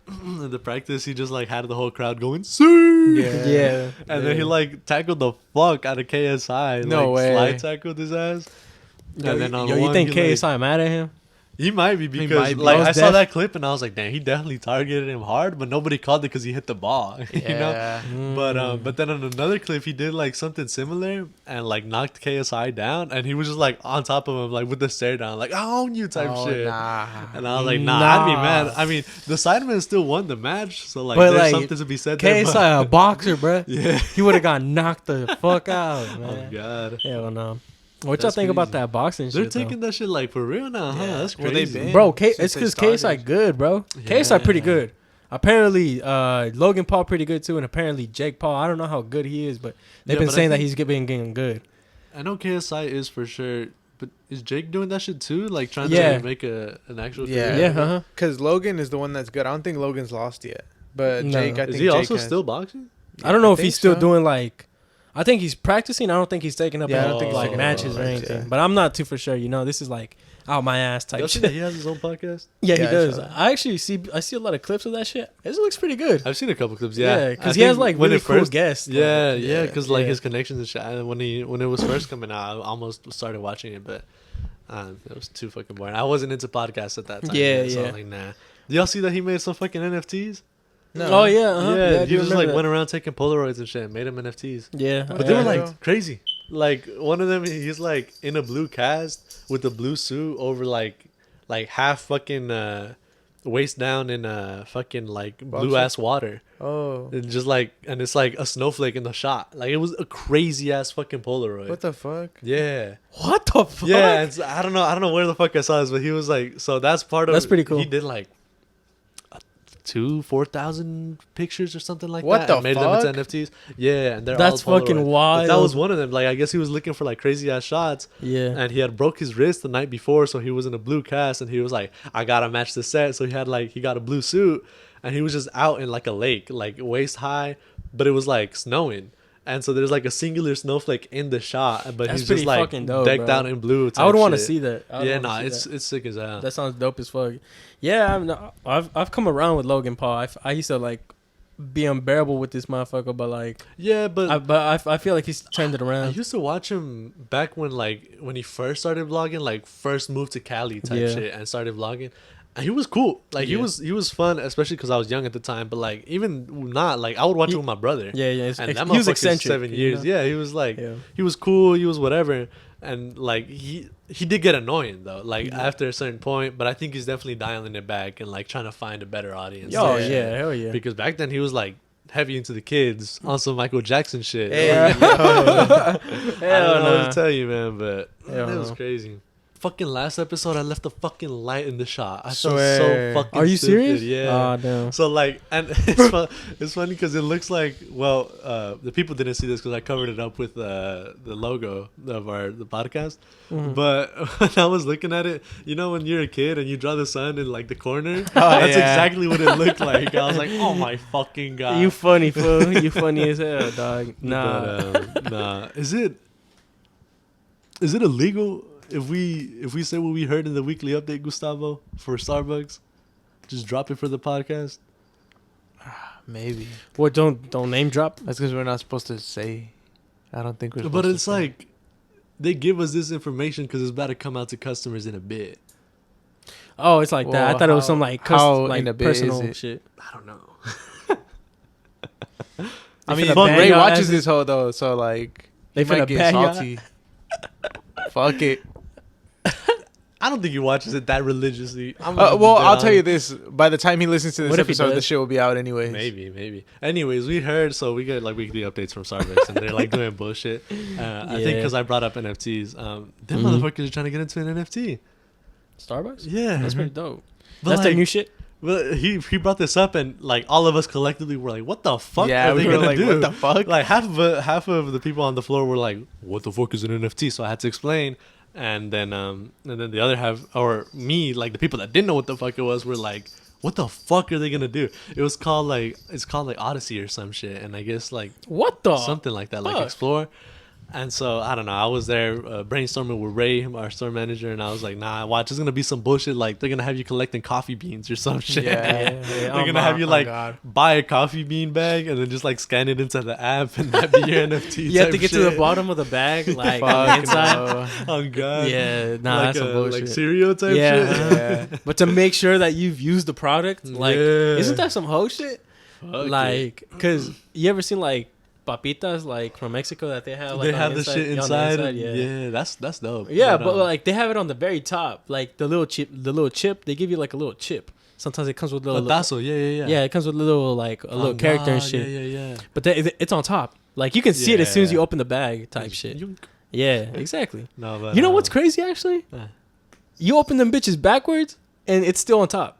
in the practice, he just like had the whole crowd going "See!" Yeah. Yeah. And then he like tackled the fuck out of KSI. No like, way. Slide tackled his ass. Yo, And then on you one, think he, like- KSI mad at him? He might be because might be. like Most I saw def- that clip and I was like, damn, he definitely targeted him hard, but nobody called it because he hit the ball. You know. Yeah. But then on another clip, he did like something similar and like knocked KSI down, and he was just like on top of him, like with the stare down, like I own you type Oh, shit. nah. And I was like, nah, I'd be Nah. mad. I mean, the Sidemen still won the match, so like But, there's like, something to be said there. but- KSI a boxer, bro. Yeah. He would have got knocked the fuck out, Oh man. god. Hell no. What y'all That's think about crazy. that boxing They're shit? taking that shit like for real now, huh? Yeah. That's Well, they've crazy. been. Bro, Since it's they because started. KSI good, bro. KSI pretty Yeah. good. Apparently, Logan Paul pretty good too, and apparently Jake Paul. I don't know how good he is, but they've Yeah, been but I saying that think- he's getting good. I know KSI is for sure, but is Jake doing that shit too? Like trying Yeah. to make an actual Yeah. career? Yeah, uh-huh. Because Logan is the one that's good. I don't think Logan's lost yet. But No. Jake, I think Is he Jake also has. still boxing? I don't know if think he's still so. doing like. I think he's practicing. I don't think he's taking up Yeah, I any, don't think he's like taking matches up or fights, anything. yeah. But I'm not too for sure. You know, this is like out my ass type Y'all see that shit. he has his own podcast? Yeah, he Yeah, I does. saw that. I actually see a lot of clips of that shit. It looks pretty good. I've seen a couple clips. Yeah, Yeah, because I he has think like when really it cool first- guests. Yeah, Like, yeah, because like yeah. his connections and shit. When it was first coming out, I almost started watching it, but it was too fucking boring. I wasn't into podcasts at that time. Yeah, So yeah. I'm like, nah. Do y'all see that he made some fucking NFTs? Oh yeah, uh-huh. Yeah, I he do just remember like that. went around taking Polaroids and shit and made them NFTs. Yeah, But they were Yeah. like crazy. Like one of them, he's like in a blue cast with a blue suit over like half fucking waist down in fucking like blue ass water. Oh. And just like, and it's like a snowflake in the shot. Like it was a crazy ass fucking Polaroid. What the fuck? Yeah. what the fuck? Yeah, and so, I don't know where the fuck I saw this, but he was like, so that's part of. That's pretty cool. He did like 4,000 pictures or something like What that. the and made fuck? them into NFTs. Yeah, and they're That's all fucking Polaroid. wild. But that was one of them. Like I guess he was looking for like crazy ass shots, Yeah. and he had broke his wrist the night before, so he was in a blue cast, and he was like, I gotta match the set. So he got a blue suit, and he was just out in like a lake, like waist high, but it was like snowing. And so there's like a singular snowflake in the shot, but That's he's pretty just like fucking dope, decked bro. out in blue. I would want to shit. see that. I would Yeah, wanna nah, see it's that. it's sick as hell. That sounds dope as fuck. Yeah, I've come around with Logan Paul. I used to like be unbearable with this motherfucker, but like Yeah, but I feel like he's turned it I around. used to watch him back when he first started vlogging, like first moved to Cali type Yeah. shit and started vlogging. And he was cool. Like Yeah. he was fun, especially because I was young at the time. But like even not like I would watch He- it with my brother. Yeah, yeah. And that He was motherfucker's eccentric. 7 you years. know? Yeah, he was like Yeah. he was cool. He was whatever. And like he did get annoying though. Like Yeah. after a certain point. But I think he's definitely dialing it back and like trying to find a better audience. Oh Yeah. yeah, hell yeah. Because back then he was like heavy into the kids on some Michael Jackson shit. Hey, I don't know Hell what nah. to tell you, man, but Hell it was no. crazy. Fucking last episode, I left the fucking light in the shot. I felt Swear. so fucking. Are you stupid. serious? Yeah. Ah, damn. So like, and it's funny because it looks like the people didn't see this because I covered it up with the logo of the podcast. Mhm. But when I was looking at it, you know, when you're a kid and you draw the sun in like the corner, that's yeah. exactly what it looked like. I was like, oh my fucking god. You funny fool. You funny as hell, dog. Nah. But, nah. Is it illegal if we say what we heard in the weekly update, Gustavo, for Starbucks? Just drop it for the podcast. Maybe. What? Don't name drop. That's because we're not supposed to say. I don't think we're supposed But to it's say. like they give us this information because it's about to come out to customers in a bit. Oh, it's like that. I Well, thought it was how- some like how like in a bit is personal it? shit. I don't know. I They mean, finna ban Ray your watches asses. this whole though, so like They he might finna get ban your- salty. Fuck it. I don't think he watches it that religiously. Well, I'll tell you this: by the time he listens to this What if he episode, the does? shit will be out anyways. Maybe. Anyways, we heard, so we get like weekly updates from Starbucks, and they're like doing bullshit. I think Yeah. because I brought up NFTs. Them Mhm. motherfuckers are trying to get into an NFT. Starbucks. Yeah, That's pretty dope. But That's their like- new shit. But he brought this up, and like all of us collectively were like, "What the fuck Yeah, are they we were gonna like, do?" what the fuck? Like half of the people on the floor were like, "What the fuck is an NFT?" So I had to explain, and then the other half, or me, like the people that didn't know what the fuck it was, were like, "What the fuck are they gonna do?" It's called like Odyssey or some shit, and I guess like What the? something like that, like fuck? Explore. And so I don't know. I was there brainstorming with Ray, our store manager, and I was like, "Nah, watch. It's gonna be some bullshit. Like they're gonna have you collecting coffee beans or some shit. Yeah. They're Oh gonna my- have you oh like God. buy a coffee bean bag and then just like scan it into the app, and that be your NFT. You have to type get to the shit. bottom of the bag, like on the Fuck inside. no. Oh god. Yeah, nah, like that's some bullshit. like cereal type Yeah. shit. Yeah. But to make sure that you've used the product, like, Yeah. isn't that some hoe shit? Fuck Like, cause you ever seen like papitas like from Mexico that they have? Like, they on have the inside, shit on the inside. yeah. Yeah, that's dope. Yeah, but like they have it on the very top, like the little chip. They give you like a little chip. Sometimes it comes with a little. tazo. Yeah. Yeah, it comes with a little like a little character and shit. Yeah. But it's on top. Like you can see it as soon as Yeah. you open the bag, type shit. Yunk. Yeah, exactly. No, but You know what's crazy actually? You open them bitches backwards and it's still on top.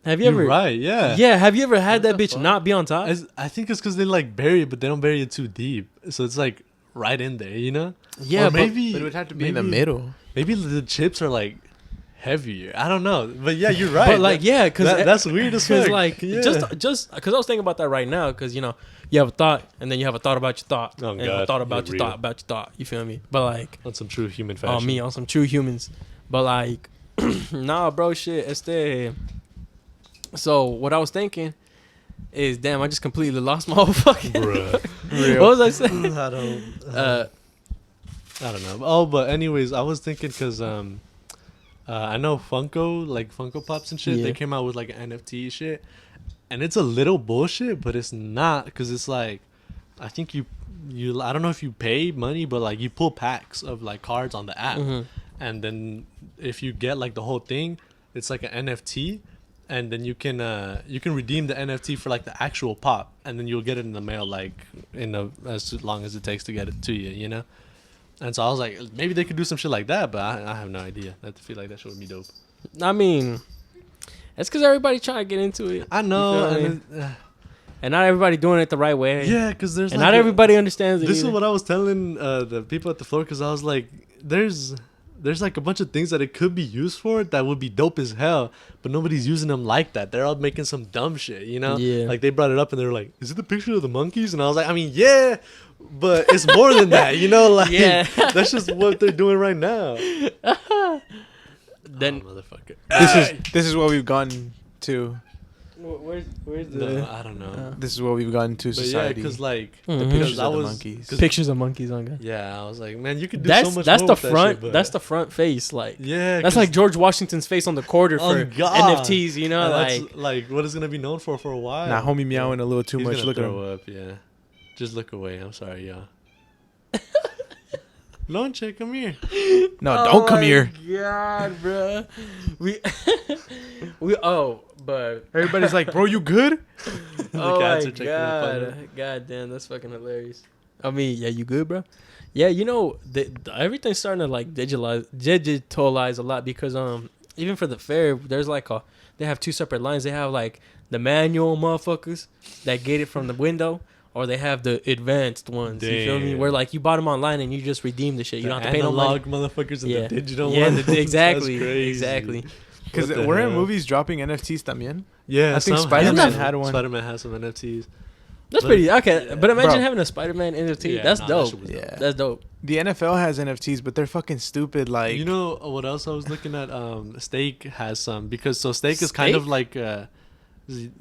Have you You're ever? right, yeah. Yeah. Have you ever had What that the bitch fuck? not be on top? I think it's because they like bury it, but they don't bury it too deep, so it's like right in there, you know? Yeah, or maybe But it would have to be in the middle. Maybe the chips are like heavier. I don't know, but yeah, you're right. But like, yeah, because that's weird as fuck. like Yeah. just because I was thinking about that right now, because you know you have a thought and then you have a thought about your thought Oh, and a God. thought about You're your real. thought about your thought. You feel me? But like, on some true human fashion. on me, on some true humans. But like, nah, bro, shit. So what I was thinking is, damn, I just completely lost my whole fucking. Bruh. What was I saying? I don't know. Oh, but anyways, I was thinking because I know Funko, like Funko Pops and shit, Yeah. they came out with like an NFT shit, and it's a little bullshit, but it's not, because it's like, I think you I don't know if you pay money, but like you pull packs of like cards on the app, Mhm. and then if you get like the whole thing, it's like an NFT. And then you can redeem the NFT for like the actual pop, and then you'll get it in the mail like as long as it takes to get it to you, you know. And so I was like, maybe they could do some shit like that, but I have no idea. I feel like that shit would be dope. I mean, it's because everybody trying to get into it. I know, You feel me? And not everybody doing it the right way. yeah, because there's and like not everybody understands it. This is either. what I was telling the people at the floor, because I was like, there's like a bunch of things that it could be used for that would be dope as hell, but nobody's using them like that. They're all making some dumb shit, you know? Yeah. Like they brought it up and they were like, "Is it the picture of the monkeys?" And I was like, I mean, yeah, but it's more than that, you know? Like, Yeah. that's just what they're doing right now. Then motherfucker. This is what we've gotten to. where's the No, I don't know. This is what we've gotten to But yeah, society. because like Mhm. the Mhm. pictures I of the was- monkeys. 'cause- pictures of monkeys on guy? Yeah, I was like, man, you could do That's so much that's more the with that front. shit, but- That's the front face. Like yeah. that's 'cause- like George Washington's face on the quarter Oh, for God. NFTs. You know, and like that's like what it's gonna be known for a while. Nah, homie meowing a little too He's much. gonna Look at throw him. up. Yeah, just look away. I'm sorry, y'all. Lonche, come here. No, don't come here. God, bro. We but Everybody's like, bro, you good? The oh cats my are checking up on god, him. god damn, that's fucking hilarious. I mean, yeah, you good, bro? Yeah, you know, everything's starting to like digitalize a lot because even for the fair, there's like they have two separate lines. They have like the manual motherfuckers that get it from the window, or they have the advanced ones. You feel me? Damn. Where like you bought them online and you just redeem the shit. You don't have to pay no money. analog motherfuckers and Yeah. the digital Yeah, ones. exactly, That's crazy. exactly. Because What the weren't hell? movies dropping NFTs también? Yeah, I think some Spider-Man have. had one. Spider-Man has some NFTs. That's But- pretty okay. But imagine Bro. having a Spider-Man NFT. Yeah, That's nah, that dope. shit was dope. Yeah. That's dope. The NFL has NFTs, but they're fucking stupid. Like, You know what else I was looking at? Steak has some, because Steak is kind Steak? of like the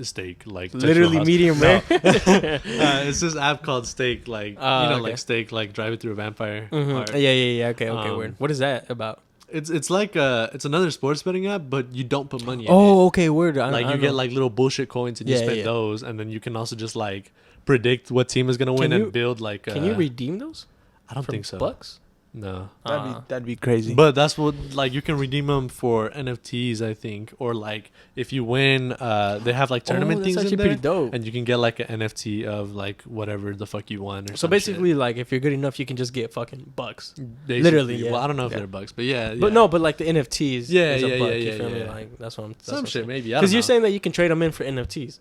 steak, like Literally Textual medium House. rare. It's this app called Steak, like Okay. like Steak, like Drive It Through a Vampire. Mhm. Art. Yeah. Okay. Um, Word. What is that about? It's like it's another sports betting app, but you don't put money in it. Oh, okay. Word. Like you get like little bullshit coins and you Yeah, spend yeah. those, and then you can also just like predict what team is gonna win Can you- and build like. Can you redeem those? I don't from think so. Bucks. No. that'd be crazy. But that's what, like, you can redeem them for NFTs, I think, or like if you win, they have like tournament that's things actually in there, pretty dope. and you can get like an NFT of like whatever the fuck you won. Or So some basically, like, if you're good enough, you can just get fucking bucks. shit. Basically, literally, yeah. Well, I don't know if Yeah. they're bucks, but yeah. But yeah. no, but like the NFTs. Yeah, is a yeah, buck, yeah, you yeah, feel me? yeah. Like that's what I'm. some shit maybe. Because you're saying that you can trade them in for NFTs,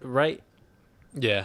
right? yeah.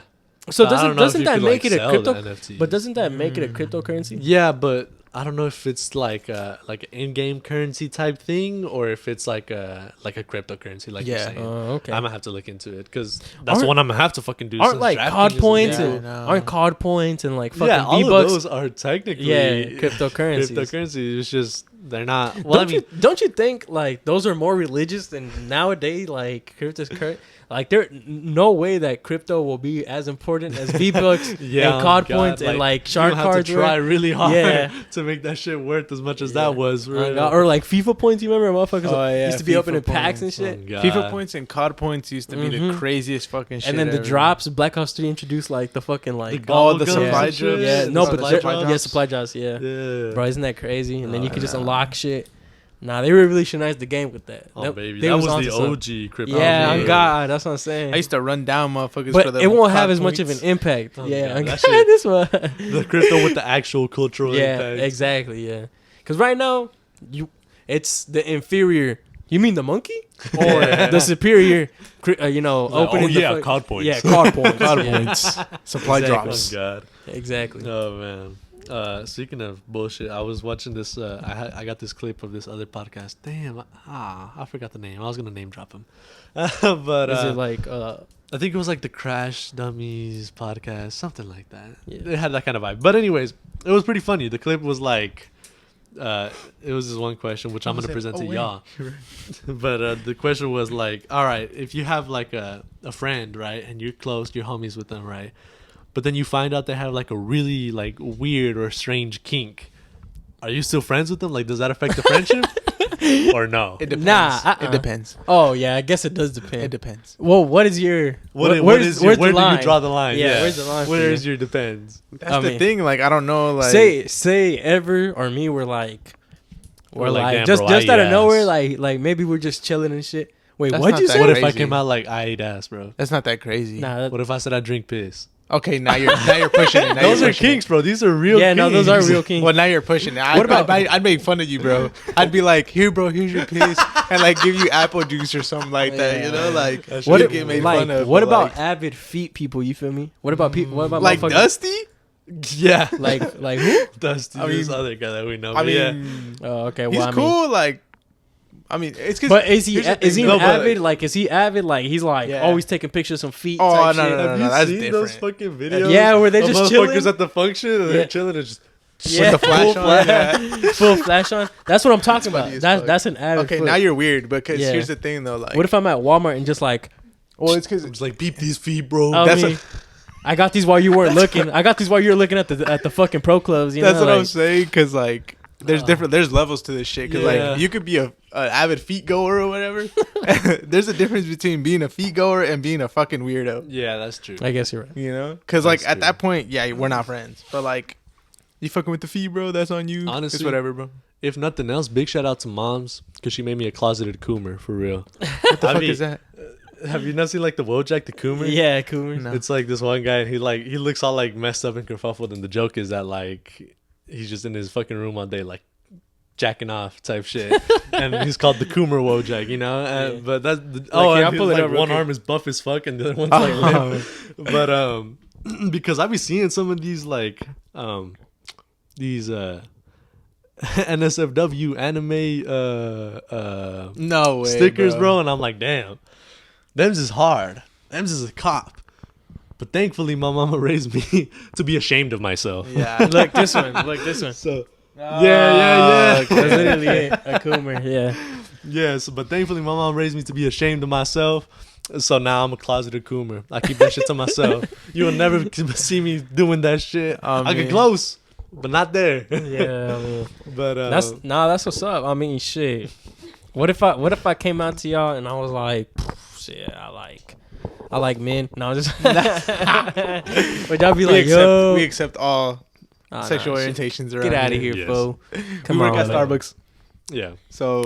So But I don't know if doesn't you that could, make like, it a sell crypto? the NFTs. But doesn't that make it a cryptocurrency? Yeah, but I don't know if it's like an in-game currency type thing, or if it's like a cryptocurrency, like you're Yeah. saying. Okay. I'm gonna have to look into it, because that's the Aren't- one I'm gonna have to fucking do. Aren't since like DraftKings COD isn't points there. Yeah, and I know. aren't COD points and like fucking Yeah, all V-Bucks? of those are technically Yeah, cryptocurrencies. Cryptocurrencies. It's just they're not. Well, Don't you think like those are more religious than nowadays? Like cryptocurrency, like there no way that crypto will be as important as V-Bucks yeah, and COD God, points and like shark you have cards. to try really hard Yeah. to make that shit worth as much as Yeah. that was. Oh, Really. God. Or like FIFA points. You remember motherfuckers Oh, yeah, used to be FIFA opening packs and points. shit. Oh, God. FIFA points and COD points used to be the Mhm. craziest fucking shit. And then the ever. drops, Black Ops 3 introduced like the fucking like Oh, the Gobble supply gums and drops. shit. yeah, the no, but supply they're- drops. yeah, supply drops, yeah. Yeah. Bro, isn't that crazy? And then Oh, you could just yeah. unlock shit. Nah, they revolutionized the game with that. Oh, baby. They That was onto the something. OG crypto. Yeah, man. on God, that's what I'm saying. I used to run down motherfuckers, but for the it won't have cloud as much of an points. impact. Oh, Yeah, God, on that God, shit- this one. The crypto with the actual cultural Yeah, impact. exactly. Yeah, because right now, it's the inferior. You mean the monkey or the superior? Opening. oh, card points. Yeah, card points. Cloud yeah. points, supply Exactly. drops. Oh, God. Exactly. Oh, man. Speaking of bullshit, I was watching this. I got this clip of this other podcast. Damn, I forgot the name. I was gonna name drop him, but Is it like I think it was like the Crash Dummies podcast, something like that. Yeah. It had that kind of vibe. But anyways, it was pretty funny. The clip was like, it was this one question which I'm gonna present to y'all. But the question was like, all right, if you have like a friend, right, and you're close, you're homies with them, right? But then you find out they have like a really like weird or strange kink. Are you still friends with them? Like, does that affect the friendship? Or no? It depends. Nah, It depends. Oh yeah, I guess it does depend. It depends. Well, what is your Where where do you draw the line? Yeah, where's the line? Where for is you? your depends? That's I the mean, thing. Like, I don't know. Like, say ever or me we're like We're we're like, like damn, just bro, I just out eat of nowhere ass. like maybe we're just chilling and shit. Wait, That's what'd not you that say? What if I crazy. came out like I ate ass, bro? that's not that crazy. Nah, that, What if I said I drink piss? Okay, now you're pushing it. Now Those you're are pushing kinks, bro. These are real. yeah, no, those are kinks. real it. kinks. Well, now you're pushing it. What about- I'd make fun of you, bro. I'd be like, here, bro, here's your piss, and like give you apple juice or something like that. You know, like That What shit you if, get made like fun of. what but, about like, avid feet people? You feel me? What about people? What about like motherfuckers- Dusty? Yeah, Like who? Dusty. I This mean- other guy that we know. I but yeah. mean, Oh, okay. he's Well, I mean, cool. Like, I mean, it's because. but is he here's the is he thing, an though, but, avid? Like, is he avid? Like, he's like Yeah. always taking pictures of some feet. Oh, type no, shit? no, Have you that's seen those different. fucking videos? Yeah, where they of just motherfuckers chilling? at the function and Yeah. they're chilling and just Yeah. With the flash Full on. flash. Yeah. Full flash on. That's what I'm talking funny about. as That's fuck. that's an avid. Okay, foot. now you're weird because Yeah. here's the thing though. Like, What if I'm at Walmart and just like, well, it's because I'm just like beep these feet, bro. I That's mean, I got these while you weren't looking. I got these while you were looking at the fucking pro clubs. You that's know, what I'm like, saying. Because like, there's levels to this shit. Because Yeah. like, you could be an avid feet goer or whatever. There's a difference between being a feet goer and being a fucking weirdo. Yeah, that's true. I guess you're right. You know? Because like That's at true. that point, yeah, we're not friends. But like, you fucking with the feet, bro. That's on you. Honestly, it's whatever, bro. If nothing else, big shout out to moms because she made me a closeted coomer for real. What the I fuck mean, is that? Have you not seen like the Wojak the Coomer? Yeah, Coomer. No. It's like this one guy. He looks all like messed up and kerfuffled, and the joke is that like he's just in his fucking room all day like jacking off type shit, and he's called the Coomer Wojak, you know. Yeah. But that's here, and I'll his, pull it like, up real one quick. arm is buff as fuck, and the other one's like limp. But because I be seeing some of these like these NSFW anime No way, stickers, bro, and I'm like, damn, them's is hard. Them's is a cop. But thankfully, my mama raised me to be ashamed of myself. Yeah. Look this one. Look this one. So yeah. That's literally it. A Coomer. Yeah. yes, but thankfully, my mom raised me to be ashamed of myself. So now I'm a closeted Coomer. I keep that shit to myself. You will never see me doing that shit. Oh, I get man. close, but not there. Yeah. I mean, But that's what's up. I mean, shit. What if I came out to y'all and I was like, shit, I like men. No, just would y'all be like, yo, we accept all Nah, sexual shit. orientations around Get out of here. here, Yes. fool. We work at man. Starbucks, yeah, so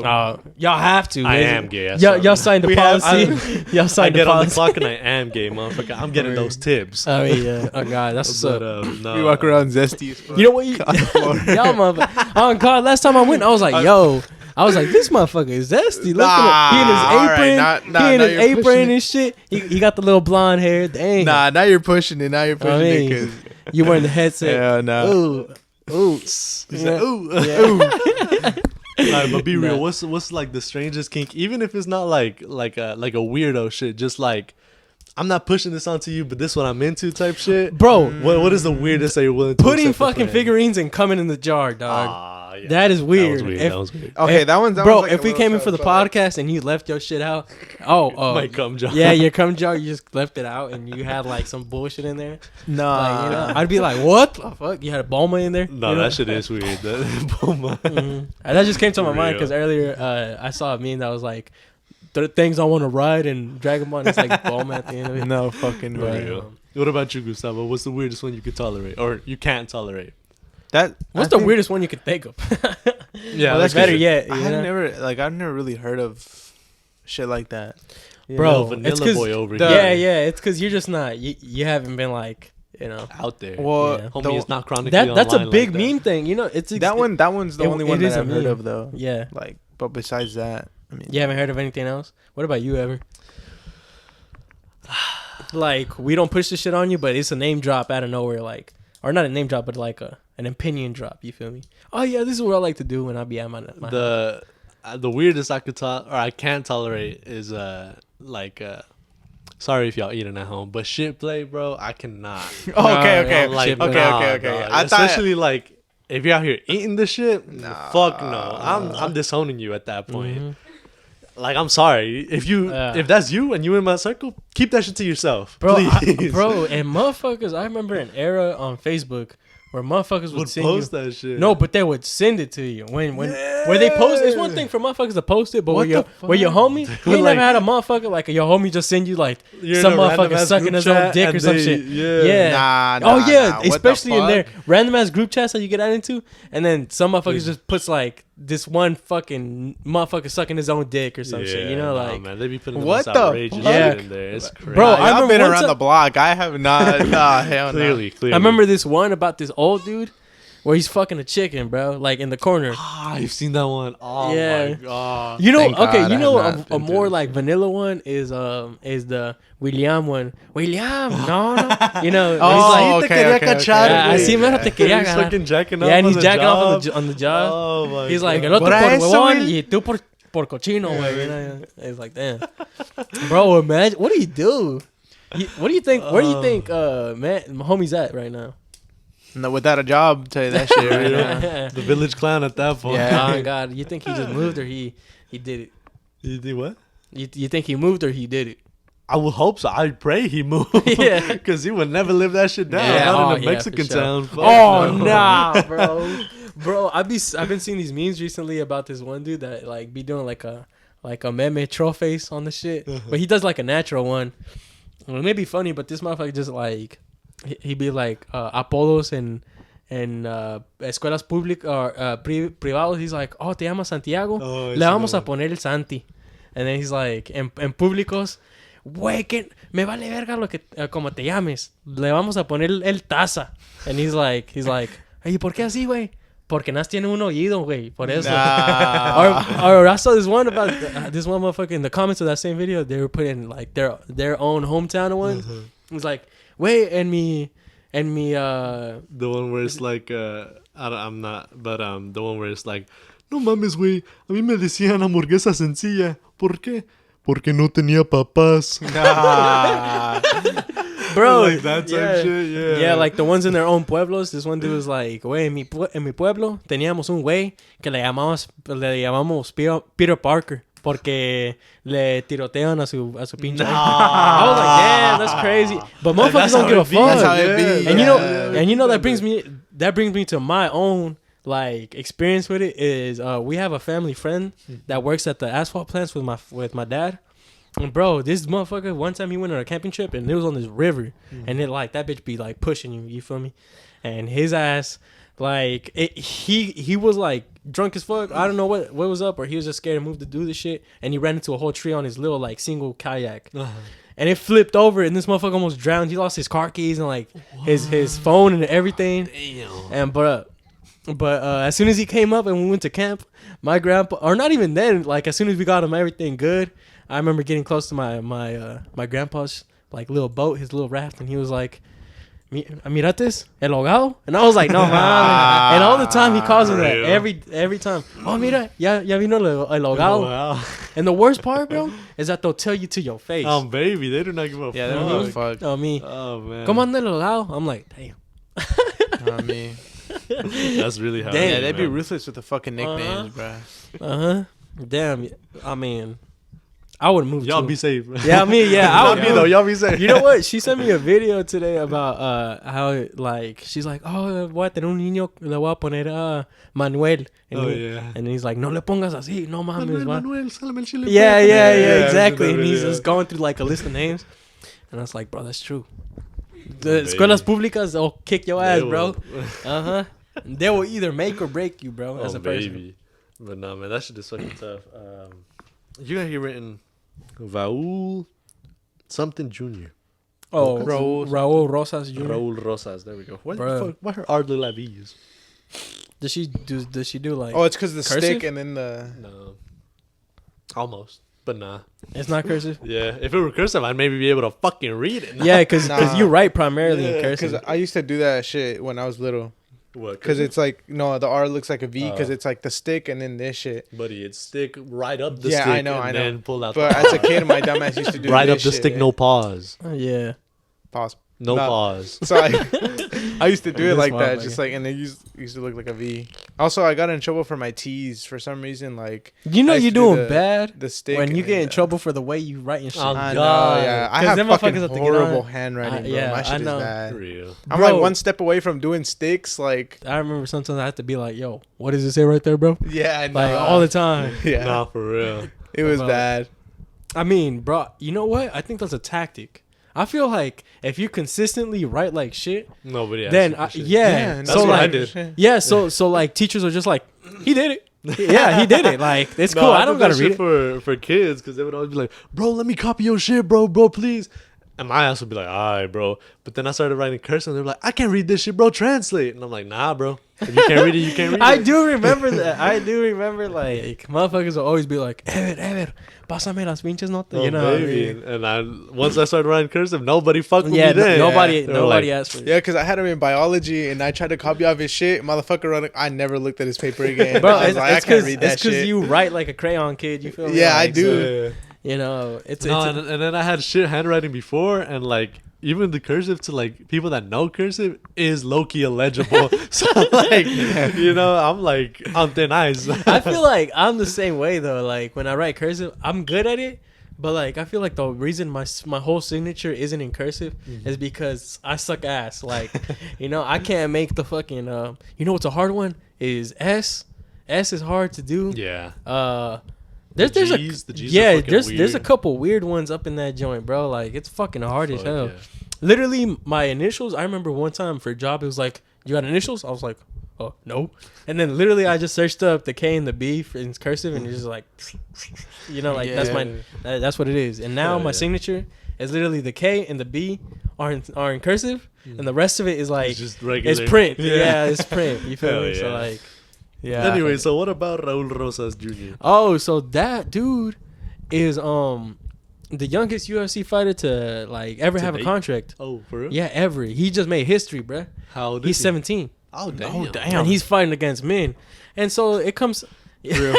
Y'all have to. I man. am gay. I Y'all saw. signed the We have- policy. Y'all I signed the get on the policy. clock and I am gay, motherfucker. I'm getting those tips. I mean, yeah. Oh god, that's what's But up. no. we walk around zesty as fuck. You know what? on the floor. Y'all motherfucker. On God, last time I went, I was like, yo. I was like, this motherfucker is zesty. Look at him. He in his Nah, apron. alright, He in now his you're pushing apron it. and shit. He got the little blonde hair. Dang. Nah, now you're pushing it. Now you're pushing I mean, it you wearing the headset. because no. Ooh. Ooh. He said, Yeah. ooh. Yeah. Alright, but be real. Nah. What's like the strangest kink? Even if it's not like a weirdo shit, just like I'm not pushing this onto you, but this what I'm into type shit. Bro, What is the weirdest that you're willing to putting accept a fucking friend? figurines and coming in the jar, dog. Ah, yeah. That is weird. If- That was weird. Okay, If- that one's Bro, like if a we little came in tough, for the but, like, podcast and you left your shit out, oh, My cum jar. yeah, your cum jar, you just left it out and you had like some bullshit in there. nah, Like, you know, I'd be like, what the fuck? You had a Bulma in there? No, You know? that shit is weird. That, Mhm. And that just came to my mind Real. because earlier I saw a meme that was like, things I want to ride and Dragon Ball. And it's like Bulma at the end of it. no fucking But, way. real. What about you, Gustavo? What's the weirdest one you could tolerate or you can't tolerate? What's the weirdest one you can think of? Yeah, Well, that's that's better good. yet. I've never really heard of shit like that. Bro, vanilla it's 'cause boy over Yeah, here. yeah. It's because you're just not. You haven't been like, Out there. Well, Yeah. Homie is not chronically that's a online big like that. meme thing. You know, it's that one's the only one it is that a I've heard meme. of though. Yeah. Like, but besides that, I mean, You haven't heard of anything else? What about you, ever? Like, we don't push this shit on you, but it's a name drop out of nowhere, like, or not a name drop, but like an opinion drop. You feel me? Oh yeah, this is what I like to do when I be at my The weirdest I could I can't tolerate is sorry if y'all eating at home, but shit play, bro, I cannot. okay. I'm like, Okay, nah, okay. dog. I thought- Especially like if you're out here eating this shit, Nah. fuck no. I'm disowning you at that point. Mhm. Like, I'm sorry if that's you and you in my circle, keep that shit to yourself, Bro, please. bro, and motherfuckers. I remember an era on Facebook where motherfuckers would would send post you. that shit. No, but they would send it to you when where they post. It's one thing for motherfuckers to post it, but What where your the homie, you ain't Like- never had a motherfucker like your homie just send you like You're in some a random motherfucker ass sucking group his own chat dick or and some they- shit. yeah. Nah, Oh yeah, what the especially in fuck? there random ass group chats that you get into, and then some motherfuckers just puts like this one fucking motherfucker sucking his own dick or some shit. You know, nah, like man, they be putting the What most the outrageous fuck? shit in there. It's crazy. Bro, Nah, I y'all remember been one around time- the block. I have not. Nah, hell no. clearly. I remember this one about this old dude where he's fucking a chicken, bro, like in the corner. You've seen that one. Oh Yeah. my god. You know, Thank okay, God you I know, have not a been more to- like vanilla one is the William one. William, no, you know, Oh, he's like, okay, okay. yeah, I see, Yeah. mero te quería He's ganar. fucking jacking off. Yeah, and on he's the jacking off job. on the job. Oh my He's like, god. el otro Por por eso, huevón güey. y tú por cochino, güey. You know, it's like, damn, bro, imagine what do you do? What do you think? Where do you think, man, my homie's at right now? No, without a job, tell you that shit right now. The village clown at that point. Yeah. Oh God, you think he just moved or he did it? You did what? You think he moved or he did it? I would hope so. I pray he moved. Yeah. Because he would never live that shit down. Yeah. Not Oh, in a yeah, Mexican for sure. town. Fuck Oh no. nah, bro. I've been seeing these memes recently about this one dude that like be doing like a meme troll face on the shit, but he does like a natural one. Well, it may be funny, but this motherfucker just like he be like apodos and escuelas públicas or privados. He's like, oh, te llamas Santiago, Oh, le vamos a poner el Santi, and then he's like en públicos. Güey, que me vale verga lo que como te llames. Le vamos a poner el taza. And he's like, "Hey, ¿por qué así, güey?" Porque nas tiene un oído, güey. Por eso. Nah. Or I saw this one about this one motherfucker in the comments of that same video. They were putting like their own hometown one. It was like, "Güey, en mi The one where it's like, I'm not, but the one where it's like, no mames, güey, a mí me decían hamburguesa sencilla. ¿Por qué? Porque no tenía papás. Nah. bro, Like that type shit, yeah. Yeah, like the ones in their own pueblos. This one dude was like, güey, en mi pueblo teníamos un güey que le llamamos Peter Parker. Porque le tirotean a su pinche. I was like, damn, that's crazy. But motherfuckers don't give a fuck. That's how it be. And you know that brings me to my own like experience with it is we have a family friend that works at the asphalt plants with my dad. And bro, this motherfucker, one time he went on a camping trip and it was on this river, and it like that bitch be like pushing you feel me? And his ass like he was like drunk as fuck. I don't know what was up, or he was just scared to move to do this shit, and he ran into a whole tree on his little like single kayak. And it flipped over, and this motherfucker almost drowned. He lost his car keys and like his phone and everything. Damn. And but as soon as he came up and we went to camp, my grandpa, or not even then, like as soon as we got him everything good, I remember getting close to my grandpa's like little boat, his little raft, and he was like, "Mirates el ahogado," and I was like, "No man!" And all the time he calls him that every time. Oh mira, ya vino el ahogado. Wow. And the worst part, bro, is that they'll tell you to your face. Baby, they do not give a Yeah, fuck. they don't give a fuck. Oh me, Oh man. ¿Cómo anda el ahogado? I'm like, damn. I mean, That's really how. Damn. it yeah, is, they be man. ruthless with the fucking nicknames, bro. Damn. I mean, I would move. Y'all too. be safe. Yeah, me. Yeah, I Not would me move. though. Y'all be safe. You know what? She sent me a video today about how like she's like, oh, voy a tener un niño, le voy a poner Manuel, and, Oh, he- yeah. and he's like, no le pongas así, no mames, va. Manuel, sálame el chile. Yeah, Yeah, exactly. I've seen And that he's video. just going through like a list of names, and I was like, bro, that's true. The Baby. escuelas públicas will kick your ass, They bro. will. They will either make or break you, bro, as Oh, a person. baby. But no, man, that shit is fucking tough. You got here written Raul something Jr. Oh, Raul. Raul Rosas Jr. Raul Rosas. There we go. What the Bruh. fuck? Why her art look like these? Does she do like? Oh, it's because the cursive? stick and then the. No. Almost. But nah. It's not cursive. Yeah. If it were cursive, I'd maybe be able to fucking read it. Yeah, because Nah. you write primarily in Yeah, cursive. Because I used to do that shit when I was little. What? Because it's like, no, the R looks like a V because Oh. it's like the stick and then this shit. Buddy, it's stick right up the Yeah, stick I know, and I know. then pull out But the as a pause. kid, my dumbass used to do Right up this the shit, stick, man. no pause. Yeah. Pause. No No. pause. So I used to do it This like that, motherfucker. just like, and it used to look like a V. Also, I got in trouble for my T's for some reason. Like, You know I used you're to do doing bad the stick when you and get in the- trouble for the way you write and shit. Oh, I know, God. yeah. I 'Cause have them fucking motherfuckers have to get horrible on- handwriting, bro. yeah, My I shit is know. bad. For real. I'm Bro. like one step away from doing sticks. Like, I remember sometimes I had to be like, "Yo, what does it say right there, bro?" yeah, I know. Like all the time. Yeah, Nah, for real. it was Bro. bad. I mean, bro, you know what? I think that's a tactic. I feel like if you consistently write like shit, Nobody asked then you for shit. yeah. That's So what I like, did. yeah. So like teachers are just like, he did it. Yeah, he did it. Like it's No, cool. I don't did that gotta read shit it. for kids because they would always be like, "Bro, let me copy your shit, bro, please." And my ass would be like, "All right, bro." But then I started writing cursive, and they're like, "I can't read this shit, bro. Translate." And I'm like, "Nah, bro. If you can't read it, you can't read it." I do remember that. I do remember like motherfuckers will always be like, Ever, pásame las pinches notas. Oh, You know what I baby. mean? And I once I started writing cursive, nobody fucked with Yeah, me then. nobody They were nobody like, asked for it. Yeah, because I had him in biology and I tried to copy off his shit. Motherfucker, I never looked at his paper again. Bro, I was it's like, I can't read that because shit. you write like a crayon kid. You feel me? Yeah, I Like, do. so, Yeah. you know, it's No, it's and then I had shit handwriting before, and like even the cursive to like people that know cursive is low key illegible. So like, you know, I'm like on thin ice. I feel like I'm the same way though. Like when I write cursive, I'm good at it. But like I feel like the reason my whole signature isn't in cursive is because I suck ass. Like, you know, I can't make the fucking you know what's a hard one is S. S is hard to do. Yeah. There's The a G's are yeah fucking there's a weird. couple weird ones up in that joint, bro. Like it's fucking hard as Fuck, hell. yeah. Literally, my initials. I remember one time for a job, it was like, "You got initials?" I was like, "Oh no." And then literally, I just searched up the K and the B in cursive, and it's just like, you know, like that's my that's what it is. And now Hell my yeah. signature is literally the K and the B are in cursive, and the rest of it is like It's just regular. it's print. Yeah, it's print. You feel Hell me? So yeah. like, yeah. Anyway, so what about Raul Rosas Jr.? Oh, so that dude is the youngest UFC fighter to like ever To have a date? contract. Oh, for real? Yeah, ever. He just made history, bruh. How old is He's he? 17. Oh, damn. Oh, damn. And he's fighting against men. And so it comes real.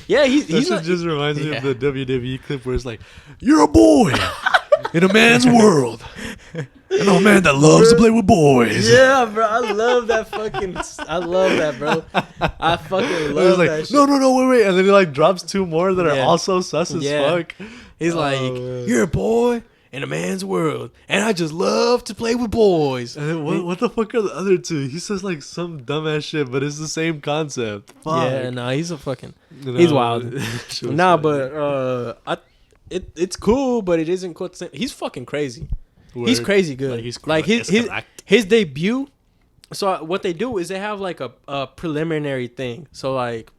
Yeah, That he's shit not, just reminds me Yeah. of the WWE clip where it's like, "You're a boy in a man's world, and a man that loves to play with boys." yeah, bro. I love that I love that, bro. I fucking And love it's like, that shit. no, wait, and then he like drops two more that are Yeah. also sus as Yeah. fuck. He's Oh, like, man. "You're a boy in a man's world, and I just love to play with boys." And then what the fuck are the other two? He says like some dumbass shit, but it's the same concept. Fuck. Yeah, no, he's a fucking You know, he's wild. shit was Nah, funny. but it's cool, but it isn't cool. At the same. He's fucking crazy. He's Word. crazy good. Like, he's Like correct. his It's correct. his debut. So what they do is they have like a preliminary thing. So like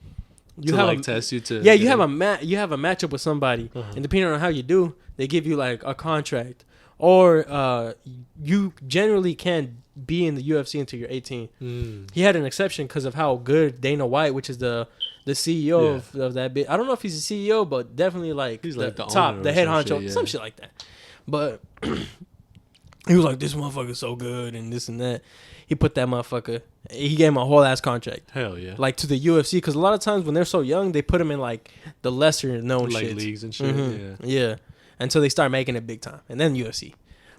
you to have like a, test you to yeah you have a you have a matchup with somebody, Uh-huh. and depending on how you do, they give you like a contract, or you generally can't be in the UFC until you're 18. Mm. He had an exception because of how good Dana White, which is the CEO of that bit. I don't know if he's the CEO, but definitely like He's the like the top, owner the or head some honcho, shit, yeah. some shit like that. But he was like, "This motherfucker's so good," and this and that. He put that motherfucker. He gave him a whole ass contract, Hell yeah. like to the UFC, because a lot of times when they're so young, they put them in like the lesser known like shits. leagues and shit. Mhm. Yeah. Yeah, until they start making it big time, and then UFC.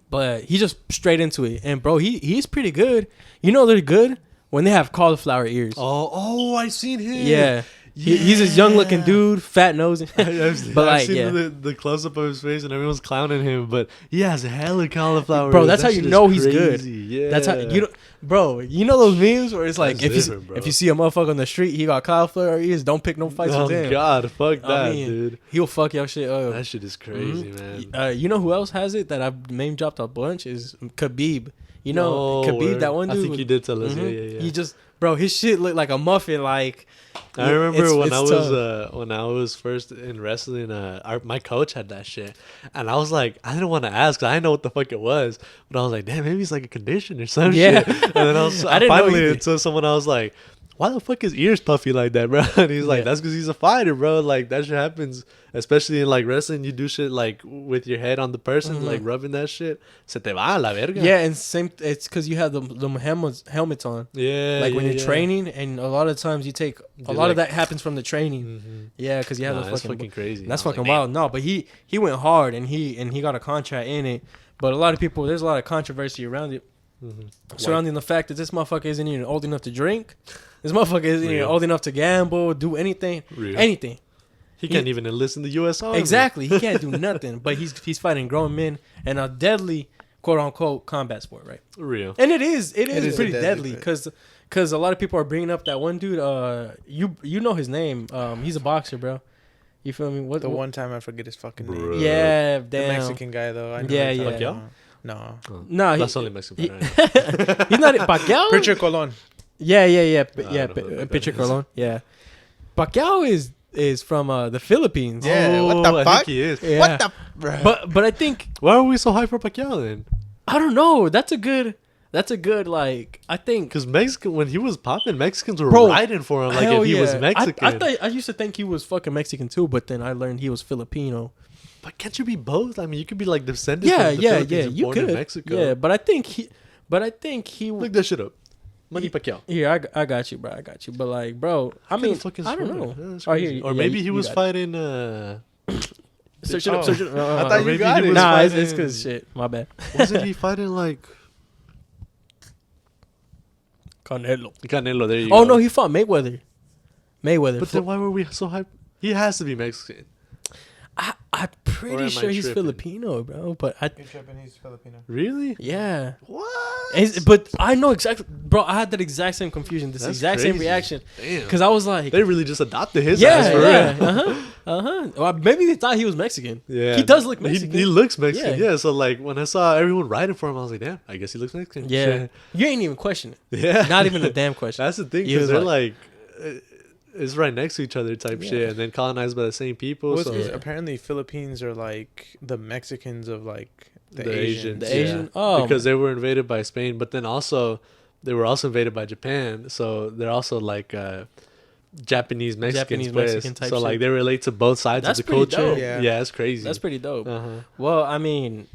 But he just straight into it, and bro, he's pretty good. You know they're good when they have cauliflower ears. Oh, I seen him. Yeah. He's this young looking dude, fat nose. But But I've like, seen yeah. the close up of his face and everyone's clowning him, but he has hella cauliflower. Bro, ears. that's That how you shit is know he's good. crazy. Yeah, That's how you know, bro. You know those memes where it's like That's different, bro. if you see a motherfucker on the street, he got cauliflower ears. Don't pick no fights Oh with him. God, fuck that, I mean, dude. he'll fuck your shit up. That shit is crazy, man. You know who else has it that I've name dropped a bunch is Khabib. You know, Khabib, word. that one dude. I think you did tell us. Mhm. Yeah. He just, bro, his shit looked like a muffin. Like, I remember when tough. when I was first in wrestling, my coach had that shit, and I was like, I didn't want to ask, 'cause I didn't know what the fuck it was, but I was like, damn, maybe it's like a condition or some Yeah. shit. And then I didn't know finally either. until someone I was like, why the fuck his ears puffy like that, bro? And he's like, Yeah. that's because he's a fighter, bro. Like that shit happens, especially in like wrestling. You do shit like with your head on the person, like rubbing that shit. Se te va a la verga. Yeah, and same. It's because you have the helmets on. Yeah. Like when yeah, you're training, and a lot of times you take a lot of that happens from the training. Mm-hmm. Yeah, because you have the That's fucking. fucking crazy. That's I was fucking like, wild. No, but he went hard, and he got a contract in it. But a lot of people, there's a lot of controversy around it, surrounding the fact that this motherfucker isn't even old enough to drink. This motherfucker isn't even Real. old enough to gamble, do anything, Real. anything. He can't even enlist in the U.S. Army. Exactly, he can't do nothing. But he's fighting grown men in a deadly, quote unquote, combat sport, right? Real. And it is is pretty a deadly deadly because a lot of people are bringing up that one dude. You know his name. He's a boxer, bro. You feel me? What The one time I forget his fucking name. Bro. Yeah, The damn. Mexican guy though. I know Yeah, you're yeah. talking Pacquiao? about. No. Oh, Nah, that's only Mexican. Right? he's not Pacquiao. Richard Colon. Yeah, I don't know who the fuck Pitcher that is. Colon. Yeah, Pacquiao is from the Philippines. Yeah, what the I think fuck? he is. Yeah. What the? Bruh. But I think Why are we so hyped for Pacquiao then? I don't know. That's a good like I think. Because Mexican, when he was popping, Mexicans were Bro, riding for him like hell if he was yeah. Mexican. I used to think he was fucking Mexican too, but then I learned he was Filipino. But can't you be both? I mean, you could be like descendants Yeah, from the yeah, Philippines and you born in could. Mexico. Yeah, but I think he Look that shit up. Money He- Pacquiao. Here, I got you, bro. I got you. But like, bro, I mean, Fucking I don't swear. know. Yeah, that's Oh, crazy. here, Or yeah, maybe you- he you was got it. fighting. Search it up. Oh. Search it up. I thought you maybe got he it. was Nah, it's fighting- because shit. My bad. Wasn't he fighting like Canelo. Canelo? There you Oh go. no, he fought Mayweather. Mayweather. But then why were we so hyped? He has to be Mexican. I'm Or am pretty I sure he's tripping? Filipino, bro. But You're tripping. He's Filipino. Really? yeah. What? But I know exactly, bro. I had that exact same confusion, this That's exact same crazy. reaction, Damn. because I was like, They really just adopted his ass yeah, for yeah, real. Well, maybe they thought he was Mexican. Yeah, He does look Mexican. He looks Mexican. Yeah. Yeah. So like when I saw everyone riding for him, I was like, damn, I guess he looks Mexican. Yeah, Shit. you ain't even question it. Yeah. Not even a damn question. That's the thing He because was they're like, it's right next to each other type Yeah. shit, and then colonized by the same people. Well, so it's 'cause apparently Philippines are like the Mexicans of like the The Asians. Asians. The Asian. Oh, because they were invaded by Spain, but then also they were also invaded by Japan. So they're also like Japanese Mexicans. Japanese pues. Mexican type so like shit. they relate to both sides That's of the pretty culture. dope. Yeah. Yeah, it's crazy. that's pretty dope. Uh-huh. Well, I mean,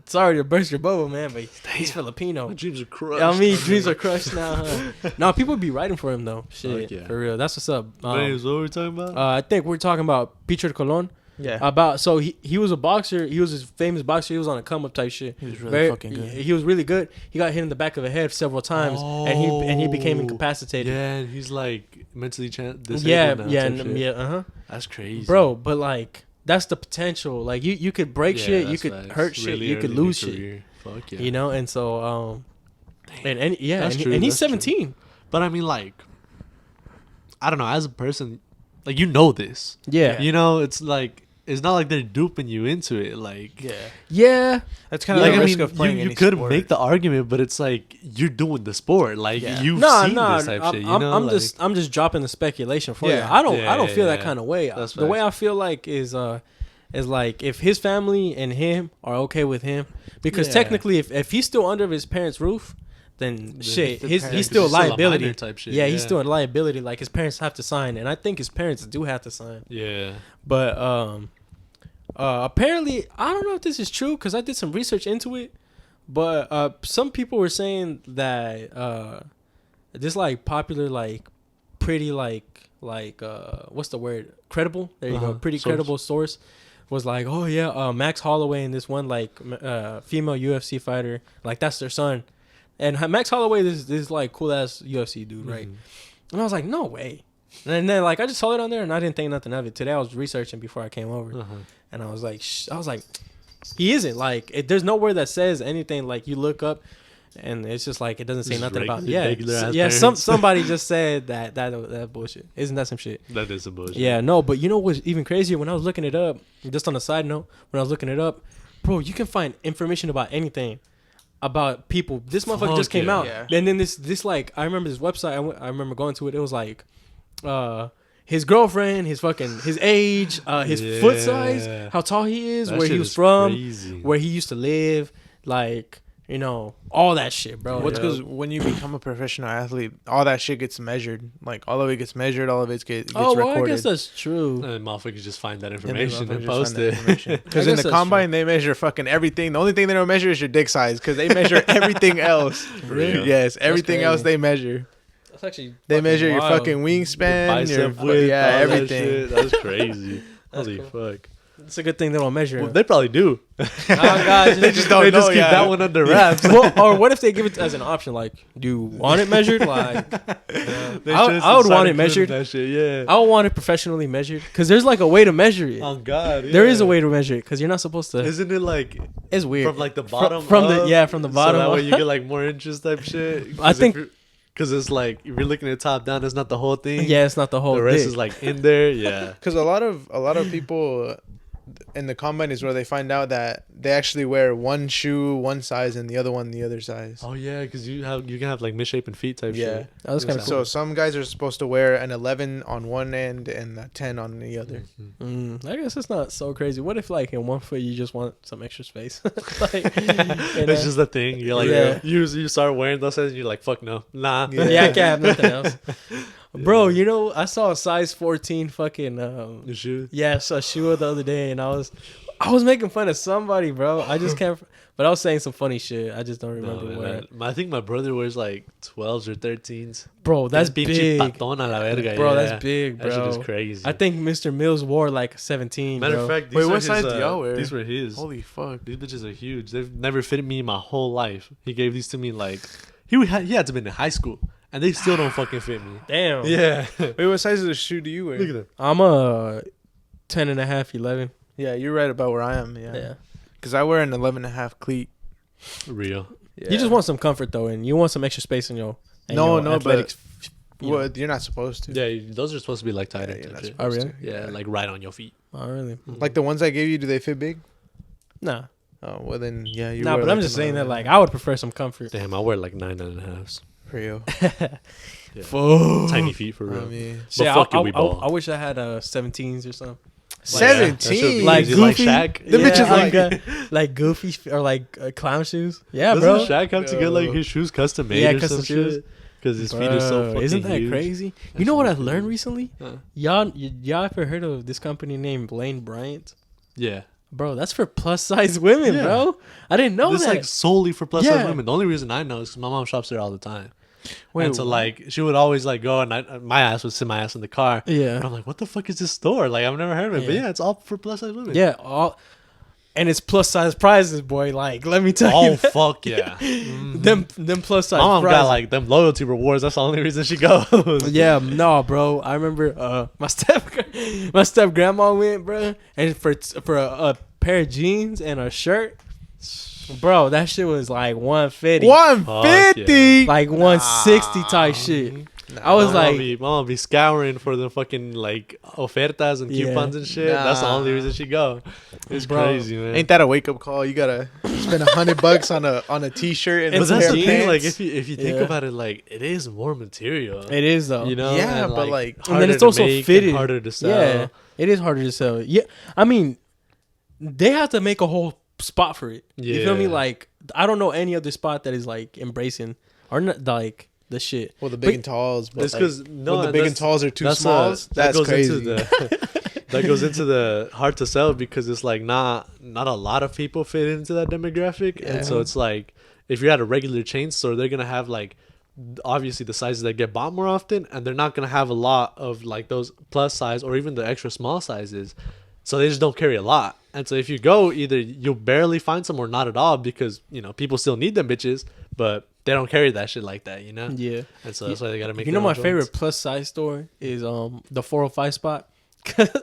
sorry to burst your bubble, man, but he's Filipino. My dreams are crushed. I mean, dreams are crushed now. Huh? No, people be writing for him though. Shit, Fuck yeah. for real. That's what's up. What were we talking about? I think we're talking about Pichard Colon. Yeah. So he was a boxer. He was a famous boxer. He was on a come up type shit. He was really fucking good. He was really good. He got hit in the back of the head several times, and he became incapacitated. Yeah, and he's like mentally disabled Yeah, now. yeah, type shit. yeah. That's crazy, Bro, but like that's the potential. Like you could break Yeah, shit, you that's could facts. hurt shit, Really you could early in lose your shit. career. Fuck yeah. You know, and so and yeah, That's and, true, and he's that's true. 17. But I mean, like, I don't know. As a person, like you know this. Yeah, You know, it's like it's not like they're duping you into it. Like, yeah. That's kind of like the I risk mean, of playing you any could sport. make the argument, but it's like you're doing the sport. Like Yeah. you've No, seen no, this type shit. You I'm, know, I'm like, I'm just dropping the speculation for Yeah. you. I don't feel that Yeah. kind of way. That's The way facts. I feel like is like if his family and him are okay with him, because Yeah. technically if he's still under his parents' roof, then shit, the he's parents- still a He's still a liability. minor type shit, Yeah, he's yeah. still a liability. Like his parents have to sign, and I think his parents do have to sign. Yeah. But apparently, I don't know if this is true because I did some research into it. But some people were saying that this like popular, like pretty, like what's the word? Credible. There you go. Uh-huh. Pretty Source. credible source was like, oh yeah, Max Holloway and this one like female UFC fighter, like that's their son. And Max Holloway, this like cool ass UFC dude, right? Mhm. And I was like, no way. And then like I just saw it on there and I didn't think nothing of it. Today I was researching before I came over, Uh-huh. and I was like, he isn't like. There's nowhere that says anything. Like you look up, and it's just like it doesn't say Just nothing about. regular- Yeah, regular-ass yeah. parents. Somebody just said that bullshit. Isn't that some shit? That is a bullshit. Yeah, no. But you know what's even crazier? When I was looking it up, just on a side note, when I was looking it up, bro, you can find information about anything about people. This motherfucker Fuck just came yeah. out, Yeah. and then this like I remember this website. I remember going to it. It was like, his girlfriend, his age, his foot size, Yeah. how tall he is, That where shit he was is from, crazy. where he used to live, like all that shit, bro. What's Yeah. because when you become a professional athlete, all that shit gets measured. Like all of it gets measured, all of it gets Oh well, recorded. I guess that's true. And motherfuckers just find that And then information and motherfuckers post find that it. information. Because I in guess the that's combine, they measure fucking everything. The only thing they don't measure is your dick size because they measure everything else. Really? Yes, everything else crazy. they measure. That's actually They fucking measure your wild. fucking wingspan, Bicep your width, yeah, all that everything. shit. That's crazy. That's Holy cool. fuck. It's a good thing they don't measure. Well, they probably do. Oh god, They just don't They know. just keep yeah. that one under wraps. well, or what if they give it as an option? Like, do you want it measured? Like, They I should've would want started it measured. including That shit, yeah. I would want it professionally measured because there's like a way to measure it. Oh God, There is a yeah. way to measure it because you're not supposed to. Isn't it like It's weird. from like the bottom from up? from the bottom. So that way up. you get like more inches type shit. I think- because it's like if you're looking at top down, it's not the whole thing. yeah, it's not the whole. the rest dick. is like in there. Yeah. Because a lot of people in the combine is where they find out that they actually wear one shoe one size and the other one the other size. Oh yeah, because you can have like misshapen feet type Yeah. shit. That was kind of So- cool. So some guys are supposed to wear an 11 on one end and a 10 on the other. I guess it's not so crazy. What if like in one foot you just want some extra space? like, It's just a thing. You're like, Yeah. you start wearing those and you're like, fuck no, nah. Yeah. yeah, I can't have nothing else. Bro, I saw a size 14 fucking Your shoe. yes, a shoe the other day, and I was making fun of somebody, bro. I just can't. But I was saying some funny shit. I just don't No, remember man, what. I think my brother wears like 12s or 13s. Bro, that's Pinche big. patón a la verga, Bro, yeah. that's big, bro. That shit is crazy. I think Mr. Mills wore like 17. Matter bro. of fact, Wait, these what are size his, do y'all wear? These were his. Holy fuck. These bitches are huge. They've never fitted me my whole life. He gave these to me like he had to have been in high school, and they still don't fucking fit me. Damn. Yeah. Wait, what size of the shoe do you wear? Look at them. I'm a 10 and a half, 11. Yeah, you're right about where I am. Yeah. Yeah. Because I wear an 11 and a half cleat. Real. Yeah. You just want some comfort though, and you want some extra space in your. in No, your no, athletics, Well, you're not supposed to. Yeah, those are supposed to be like tight Yeah, end you're type not shit. Oh, supposed really? to. Yeah, like right on your feet. Oh, really? Like the ones I gave you, do they fit big? Nah. Oh, well then, yeah. You Nah, wear but I'm like just an saying that 11. like I would prefer some comfort. Damn, I wear like 9.5s. For you. Yeah. Fuck. Tiny feet for real. I mean, But Yeah, fuck I, it, we ball. I wish I had 17s or something. That shit would be 17. Like easy. Goofy. Shaq. The bitch is like Goofy or like clown shoes. Yeah, Doesn't bro. Shaq have to get like Yo. his shoes custom made Yeah, or custom some shoes. shit? Because his feet are so Bro, fucking isn't that huge. crazy? That You know what I shit is learned huge. recently? Huh. Y'all ever heard of this company named Lane Bryant? Yeah. Bro, that's for plus size women, Yeah. bro. I didn't know This that. like solely for plus Yeah. size women. The only reason I know is because my mom shops there all the time. Wait, and so like she would always like go and my ass would sit my ass in the car. And yeah, I'm like, what the fuck is this store? Like I've never heard of it. But Yeah. yeah, it's all for plus size women. yeah. And it's plus size prizes, boy. Like, let me tell Oh you, fuck yeah. them plus size My mom prizes. got like them loyalty rewards. That's the only reason she goes. Yeah, no, bro. I remember my step grandma went, bro, and for a pair of jeans and a shirt, bro, that shit was like 150, 150. like 160 type shit. I was like, my mom be scouring for the fucking like ofertas and Yeah. coupons and shit. That's the Nah. only reason she go. It's Bro, crazy, man. Ain't that a wake up call? You gotta spend $100 on a t-shirt and But a that's pair the of thing. pants. Like if you think Yeah. about it, like it is more material. it is though. You know, Yeah, and, but, like- And then harder it's to also make and fitted. harder to sell. Yeah, it is harder to sell. Yeah, I mean, they have to make a whole spot for it. You feel me? Yeah. Like, I don't know any other spot that is like embracing or not like the shit. well, the big and talls. But That's like, because when the big and that's- talls are too that's smalls, that that's goes crazy. Into the, that goes into the hard to sell because it's like not a lot of people fit into that demographic, and so Yeah. it's like if you're at a regular chain store, they're gonna have like obviously the sizes that get bought more often, and they're not gonna have a lot of like those plus size or even the extra small sizes, so they just don't carry a lot. And so if you go, either you'll barely find some or not at all because people still need them bitches, but they don't carry that shit like that, Yeah. And so that's why they gotta make. You know, their my own favorite joints. plus size store is the 405 spot.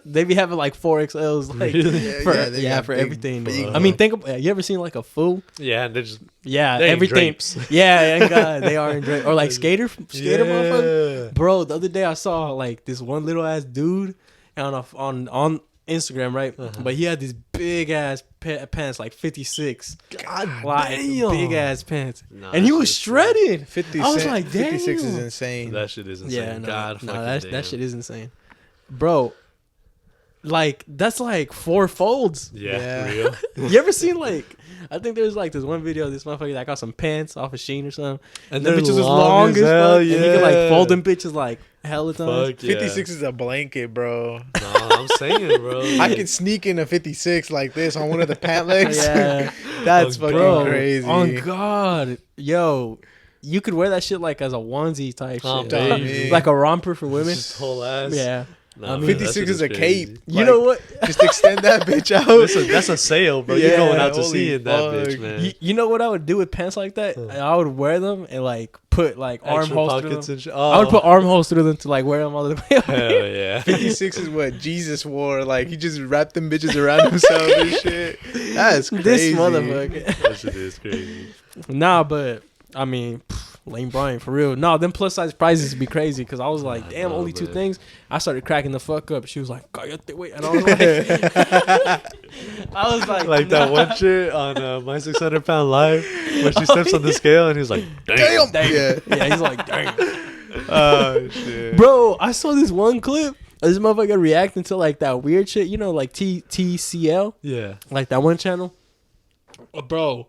They be having like 4XLs, like Really? they got for big- everything. big- I mean, think about, you ever seen like a fool? Yeah, and they're just Yeah, they ain't everything. drapes. Yeah, and God, they are in Drake or like skater motherfucker. Yeah. Bro, the other day I saw like this one little ass dude on Instagram, right? But he had these big ass pants, like 56. God Like damn. big ass pants, Nah, and he that was shit's shredded. 50 I was cent, like, damn. 56 is insane. That shit is insane. Yeah, no, God no, fucking that shit is insane, bro. Like that's like 4 folds. Yeah, Yeah. real. You ever seen like? I think there's like this one video of this motherfucker that got some pants off a Shein or something. And the they're bitches was long as hell, fuck, and he can like yeah. fold them bitches like hella times. Fuck yeah. 56 is a blanket, bro. No, I'm saying, bro. I could sneak in a 56 like this on one of the pant legs. Yeah, That's Oh, fucking bro. crazy. On God, yo, you could wear that shit like as a onesie type Oh, shit, baby. like a romper for women. Just whole ass. Yeah, Nah, I mean, man, 56 that shit is a crazy. cape. you know what? Just extend that bitch out. That's a sale, bro. Yeah, You're going out to holy see in that fuck. bitch, man. You know what I would do with pants like that? I would wear them and like put like Extra armholes through pockets them. and shit. I would Oh, put armholes through them to like wear them all the way. hell yeah. 56 is what Jesus wore. Like, he just wrapped them bitches around himself and shit. That's crazy. This motherfucker. That shit is crazy. Nah, but I mean, Lane Bryant for real. No, them plus size prizes be crazy because I was like, I damn, know, only 2 man. things. I started cracking the fuck up. She was like, wait, and I was like, I was Like that one shit on My 600 Pound Live where she steps on the scale and he's like, damn. Yeah. Yeah, he's like, dang. Oh, shit. Bro, I saw this one clip of this motherfucker reacting to like that weird shit, you know, like TCL, Yeah. like that one channel. Bro.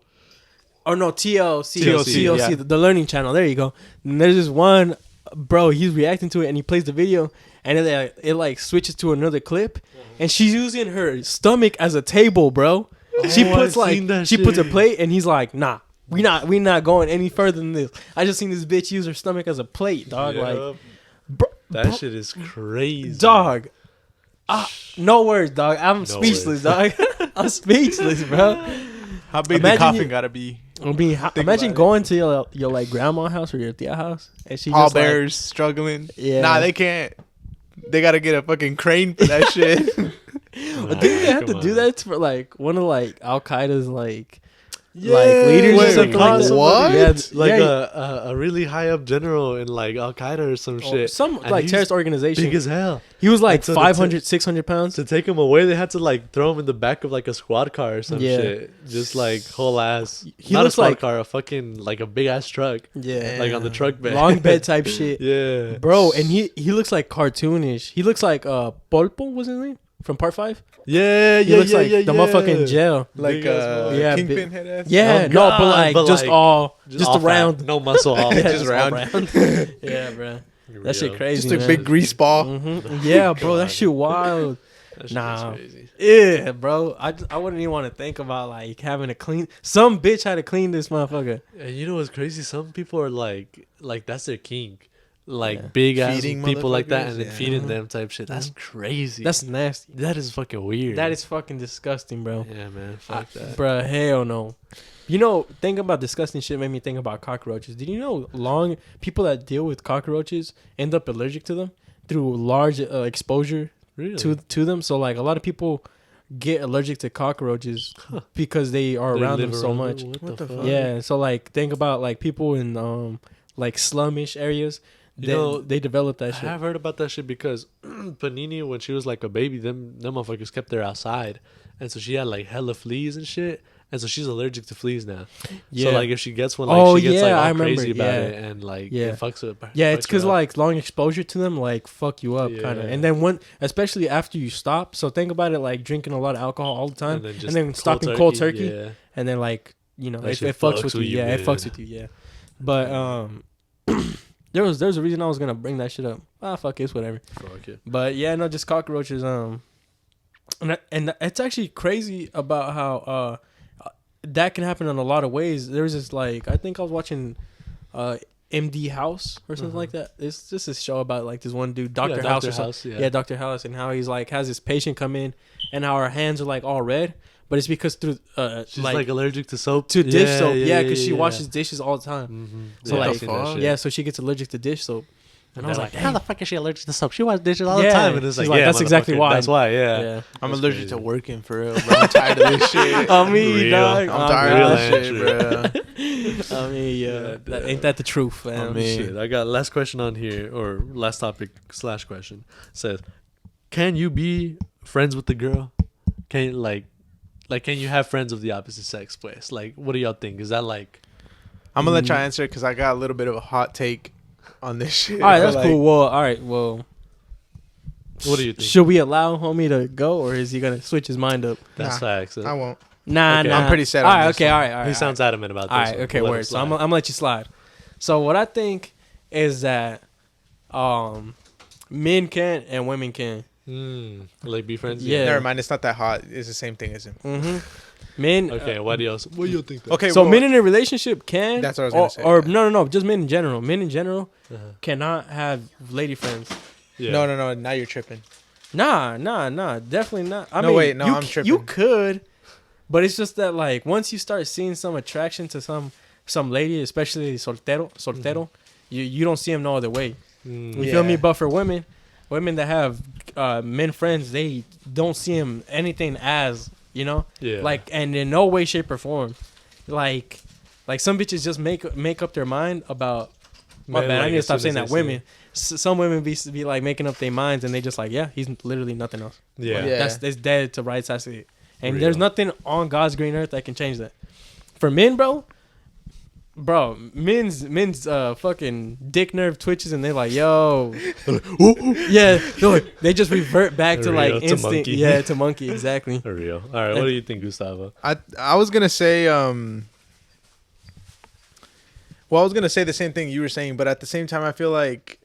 Oh no, TLC, yeah. the learning channel. There you go. And there's this one, bro. He's reacting to it, and he plays the video, and it like switches to another clip, and she's using her stomach as a table, bro. She Oh, puts I've seen that she puts a shit. plate, and he's like, nah, we not going any further than this. I just seen this bitch use her stomach as a plate, dog. Yup. Like, bro, That shit is crazy. dog. No words, dog. I'm speechless, dog. I'm speechless, bro. How big Imagine the coffin you- gotta be? I mean, imagine about going to your like grandma house or your tia house, and she All just like, bears struggling. Yeah. Nah, they can't. They gotta get a fucking crane for that shit. Nah, didn't they have to come do on. that for like one of like Al Qaeda's like Yeah, leaders or wait, something like that? what? Yeah, Like yeah, a really high up general in like Al Qaeda or some or shit. some And like he's terrorist organization. Big as hell. He was like And so to 500, 600 pounds. To take him away, they had to like throw him in the back of like a squad car or some Yeah. shit. Just like whole ass. He Not a looks squad like- car, a fucking like a big ass truck. Yeah, Like on the truck bed. long bed type shit, Yeah. bro. And he looks like cartoonish. He looks like Polpo was his name from Part 5. Yeah, He yeah, looks yeah, like yeah, the yeah. motherfucking jail. Like Big ass Yeah, kingpin head ass. Yeah, Oh, no, God, but like but, just like, all just all fat. around. No muscle all. Yeah, just all round. Yeah, bro. That shit Real. crazy. Just a man. big grease ball. Mhm. Yeah, bro, that God. shit wild. That shit Nah. is crazy. Yeah, bro. I wouldn't even want to think about like having to clean. Some bitch had to clean this motherfucker. And you know what's crazy? Some people are like that's their king. Like Yeah. big ass Feeding people like that motherfuckers, and then yeah. feeding them type shit. That's crazy. That's nasty. that is fucking weird. That is fucking disgusting, bro. Yeah, man. Fuck that. Bruh, hell no. You know, thinking about disgusting shit made me think about cockroaches. Did you know people that deal with cockroaches end up allergic to them through large exposure Really? to them? So like a lot of people get allergic to cockroaches because they are They around them live so around much. them? What the fuck? Yeah, so like think about like people in like slumish areas. You know, They develop that I shit. have heard about that shit because Panini, when she was like a baby, them motherfuckers kept her outside, and so she had like hella fleas and shit, and so she's allergic to fleas now. Yeah. So like if she gets one, like Oh, she gets like yeah, all I remember, crazy about yeah. it, and like Yeah. it fucks with her. Yeah, it's fucks her because up. like long exposure to them like fuck you up kind of, Yeah. and then especially after you stop. So think about it like drinking a lot of alcohol all the time, and just then stopping cold turkey, Yeah. and then like you know That it shit fucks with you. Yeah, it man. fucks with you. Yeah, but there's a reason I was gonna bring that shit up. Fuck it's whatever. Fuck it. But yeah, no, just cockroaches. And it's actually crazy about how that can happen in a lot of ways. There's this like I think I was watching MD House or something like that. It's just a show about like this one dude, Dr. House or something. Yeah, Dr. House, and how he's like has this patient come in and how her hands are like all red, but it's because through She's like allergic to soap. to dish soap. Yeah, because she yeah. washes dishes all the time. Mm-hmm. So, yeah, like, I've seen that shit. Yeah, so she gets allergic to dish soap. And I was like, how the fuck is she allergic to soap? She washes dishes all Yeah. the time. And it's She's like, like, yeah, that's exactly motherfucker, why. That's why, yeah. yeah. I'm That's allergic crazy. to working for real, bro. I'm tired of this shit. I mean, Real. dog. I'm tired real of this shit, and bro. I mean, yeah. Yeah, That, ain't that the truth, man? I mean- Shit, I got last question on here, or last topic / question. Says, can you be friends with the girl? Can you can you have friends of the opposite sex, pues? Like, what do y'all think? Is that like? I'm gonna let y'all answer because I got a little bit of a hot take on this shit. All right, that's Like, cool. Well, all right. Well, What do you think? should we allow homie to go, or is he gonna switch his mind up? That's Nah, facts. I won't. Nah, Okay. nah. I'm pretty set All on right, this okay, one. all right, all right. He sounds adamant about this. all right. one. Okay, We'll let word. it So I'm slide. gonna let you slide. So what I think is that men can and women can. Like be friends. Yeah. Never mind. It's not that hot. It's the same thing as him. Mm-hmm. Men. Okay. What do you think? That? Okay. So well, men in a relationship can. That's what I was gonna say, Or yeah. no. Just men in general. Men in general Uh-huh. cannot have lady friends. Yeah. No. Now you're tripping. Nah. Definitely not. I No, mean, wait, no, you I'm tripping. You could, but it's just that like once you start seeing some attraction to some lady, especially soltero, you don't see him no other way. You feel me? Yeah. But for women that have men friends, they don't see him anything as, you know, Yeah. like, and in no way, shape, or form, like some bitches just make up their mind about. My Man, bad. like, I need to as stop soon saying as that. they see Women, some women be like making up their minds, and they just like, yeah, he's literally nothing else. Yeah. Yeah. That's dead to right side it. And Real. there's nothing on God's green earth that can change that. For men, bro, men's fucking dick nerve twitches, and they're like, yo, yeah, they just revert back to like Real, to instinct. monkey. Yeah, to monkey, exactly. For real. All right. What do you think, Gustavo? I was gonna say well, I was gonna say the same thing you were saying, but at the same time, I feel like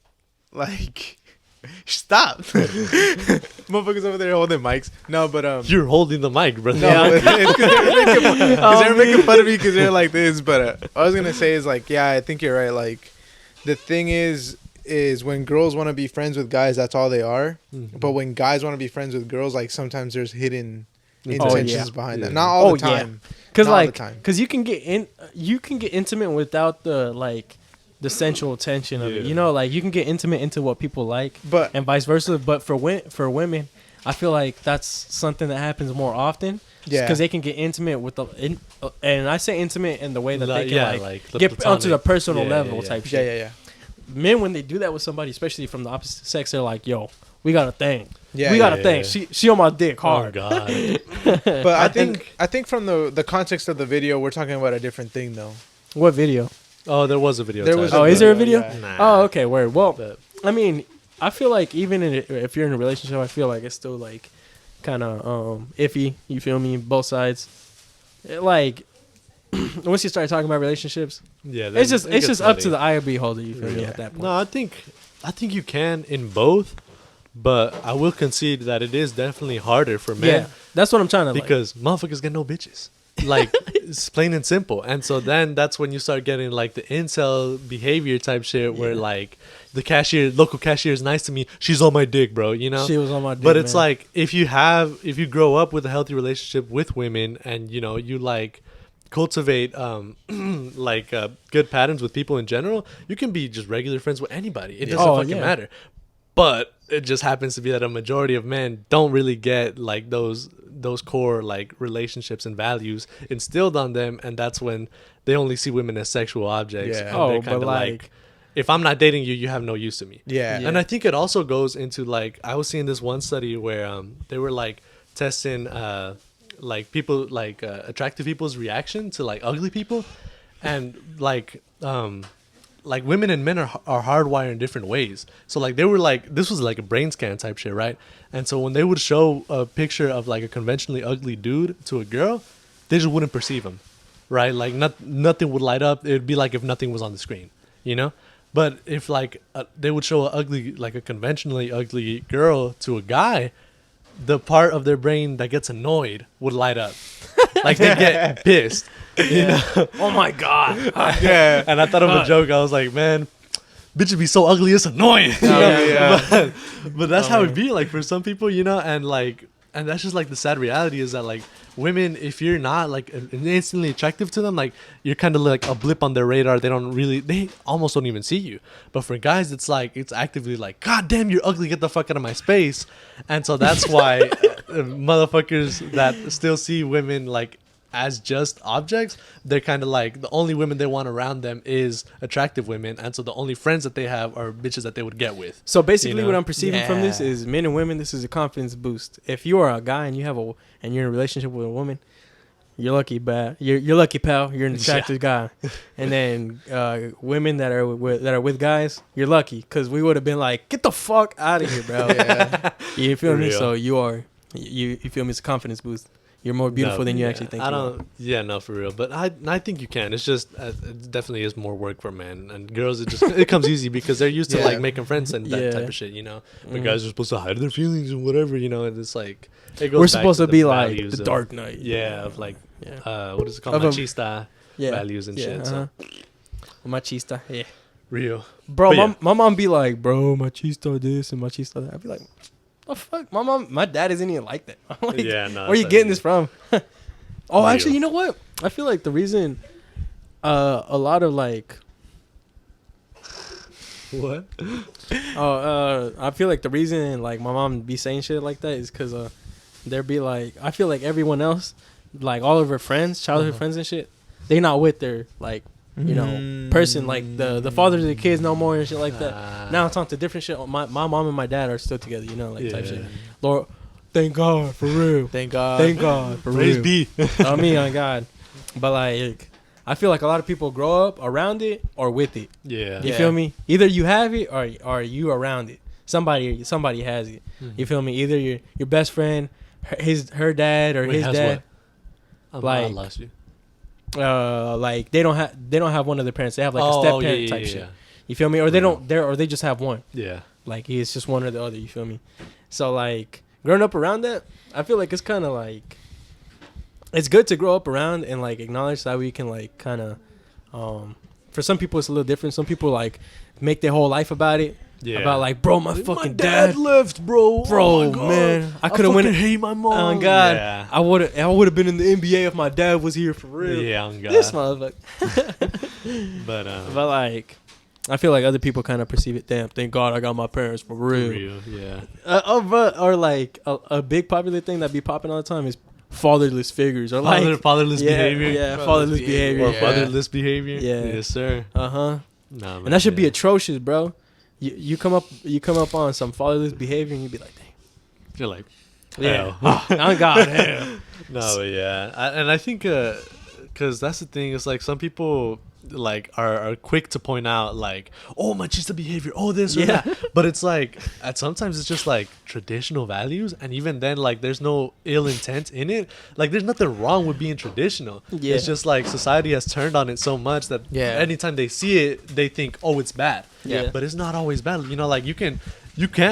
stop, motherfuckers over there holding mics. No, but You're holding the mic, brother. no, but it's because they're making fun of me because they're like this. But what I was gonna say is like, yeah, I think you're right. Like, the thing is when girls want to be friends with guys, that's all they are. Mhm. But when guys want to be friends with girls, like sometimes there's hidden Oh, intentions yeah. behind Yeah. that. Not all Oh, the yeah. time. Cause Not all the like, time. cause you can get intimate without the sensual tension of it. Yeah. You know, like you can get intimate into what people like, But and vice versa. But for women, I feel like that's something that happens more often. yeah, Because they can get intimate with and I say intimate in the way that they can the get onto the platonic. personal Yeah, level yeah. type yeah, shit. yeah. Men, when they do that with somebody, especially from the opposite sex, they're like, "Yo, we got a thing. Yeah, we got yeah, a thing. yeah. She on my dick Oh hard." God. But I think from the context of the video, we're talking about a different thing though. What video? Oh, there was a video. There was title. Oh, is there a video? yeah. Nah. Oh, okay. Word. Well, But- I mean, I feel like even if you're in a relationship, I feel like it's still like kind of iffy. You feel me? Both sides. Like once you start talking about relationships, Yeah. it's just it gets up to muddy. the eye of beholder. You feel me? Yeah. At that point. No, I think you can in both, but I will concede that it is definitely harder for men Yeah, that's what I'm trying to because motherfuckers get no bitches. Like it's plain and simple. And so then that's when you start getting like the incel behavior type shit where Yeah. like the local cashier is nice to me. She's on my dick, bro. You know. She was on my dick, But it's man. like if you grow up with a healthy relationship with women and you know you like cultivate good patterns with people in general, you can be just regular friends with anybody. It doesn't Oh, fucking yeah. matter. But it just happens to be that a majority of men don't really get like those core like relationships and values instilled on them, and that's when they only see women as sexual objects. Yeah. And Oh, they're but kinda like- if I'm not dating you, you have no use to me. Yeah. Yeah. And I think it also goes into like I was seeing this one study where they were like testing like people attractive people's reaction to like ugly people, and like women and men are hardwired in different ways. So like they were like this was like a brain scan type shit, right? And so when they would show a picture of like a conventionally ugly dude to a girl, they just wouldn't perceive him, right? Like nothing would light up. It'd be like if nothing was on the screen, you know. But if like they would show a conventionally ugly girl to a guy, the part of their brain that gets annoyed would light up. Like they get pissed. You know? oh my god. Yeah. And I thought of a joke. I was like, man, bitches be so ugly, it's annoying. You know? Yeah. But that's how it be like for some people, you know, and that's just like the sad reality is that like women, if you're not like instantly attractive to them, like you're kind of like a blip on their radar. They almost don't even see you. But for guys, it's like it's actively like, God damn, you're ugly, get the fuck out of my space. And so that's why motherfuckers that still see women like as just objects. They're kind of like the only women they want around them is attractive women, and so the only friends that they have are bitches that they would get with. So basically, You know? what I'm perceiving from this Yeah. is men and women. This is a confidence boost. If you are a guy and you're in a relationship with a woman, you're lucky, you're lucky, pal. You're an attractive guy. And then women that are with guys, you're lucky, because we would have been like, get the fuck out of here, bro. Yeah. You feel For me? real. So you feel me? It's a confidence boost. You're more beautiful No, than you yeah. actually think. I you are. don't. Yeah, no, for real. But I think you can. It's just it definitely is more work for men and girls. It comes easy because they're used to Yeah. like making friends and that Yeah. type of shit. You know, but Mhm. guys are supposed to hide their feelings and whatever. You know, and it's like it goes We're back supposed to the be like values the of- Dark Knight. Yeah, of like Yeah. what is it called? Of a- Machista Yeah. values and shit. So Machista. Yeah. real. Bro, But my, yeah. my mom be like, bro, machista this and machista that. I'd be like, the fuck? My dad isn't even like that. I'm like, Yeah, no. where are you it's getting like- this from? Oh, Real. actually, you know what? I feel like the reason a lot of like What? I feel like the reason like my mom be saying shit like that is because there be like, I feel like everyone else, like all of her friends, childhood friends and shit, they not with their like, you know, person, like the fathers of the kids no more and shit like that. Now it's on to different shit. My mom and my dad are still together, you know, like type shit. Lord, thank God, for real. Thank God. Thank God, for Praise real. be. I mean, on God. But like, I feel like a lot of people grow up around it or with it. Yeah. You Yeah. feel me? Either you have it or you around it. Somebody has it. Mhm. You feel me? Either your best friend, her dad, or Wait, his has dad. I Like- lost you. Like they don't have one of their parents. They have like a step parent type shit. You feel me? Or they don't. Or they just have one. Yeah. Like it's just one or the other. You feel me? So like growing up around that, I feel like it's kind of like it's good to grow up around and like acknowledge that we can like kind of. For some people, it's a little different. Some people like make their whole life about it. Yeah. About like, bro, my fucking dad left, bro. Bro, man, I could have went. hate my mom. Oh God, Yeah. I would have been in the NBA if my dad was here for real. Yeah, on God. This motherfucker. But But like, I feel like other people kind of perceive it. Damn, thank God I got my parents for real. yeah. Or like a big popular thing that be popping all the time is fatherless figures or like Fatherless yeah, behavior. Yeah, fatherless behavior. Or Yeah. fatherless behavior. Yeah. Yes, sir. Nah, No, and that should be atrocious, bro. You come up on some fatherless behavior and you be like, dang. You're like, Yeah. hell. Oh God, hell. No, but yeah, and I think because that's the thing. It's like some people like are quick to point out like, oh, machista behavior, oh this or Yeah. that. But it's like sometimes it's just like traditional values, and even then like there's no ill intent in it. Like there's nothing wrong with being traditional. Yeah. It's just like society has turned on it so much that Yeah. anytime they see it, they think, oh, it's bad. Yeah. But it's not always bad. You know, like you can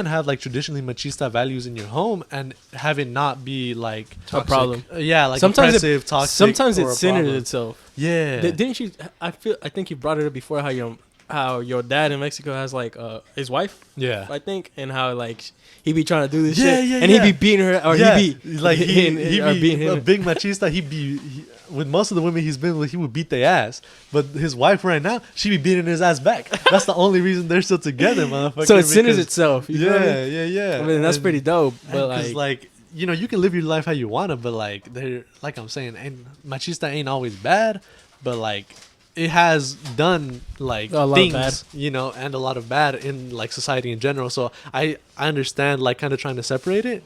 have like traditionally machista values in your home and have it not be like A problem. yeah, like Sometimes oppressive, toxic. Sometimes or it a centers problem. itself. Yeah. Didn't you? I think you brought it up before how your dad in Mexico has like his wife, Yeah. I think, and how like he be trying to do this Yeah, shit, yeah, and yeah. he be beating her, or yeah. he be like he or be beating a him. big machista. With most of the women he's been with, he would beat their ass. But his wife right now, she be beating his ass back. That's the only reason they're still together, motherfucker. So it centers because- itself. You feel me? Yeah. I mean, that's And- pretty dope. But Because like, you know, you can live your life how you want to, but like they're like I'm saying, and machista ain't always bad, but like it has done like A lot of things, bad. you know, and a lot of bad in like society in general. So I understand like kind of trying to separate it,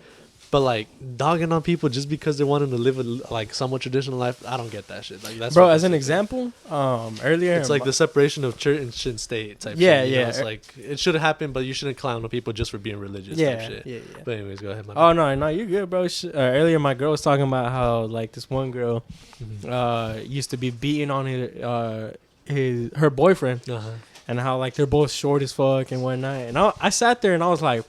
but like dogging on people just because they wanted to live a like somewhat traditional life, I don't get that shit. Like that's bro, fucking as an stupid. example, earlier It's like the separation of church and state type. Yeah, shit, you know? yeah. It's like it should have happened, but you shouldn't clown on people just for being religious. yeah, type shit. yeah. But anyways, go ahead. My Oh no, you're good, bro. Earlier, my girl was talking about how like this one girl used to be beating on her boyfriend, Uh-huh. and how like they're both short as fuck and whatnot. And I sat there and I was like,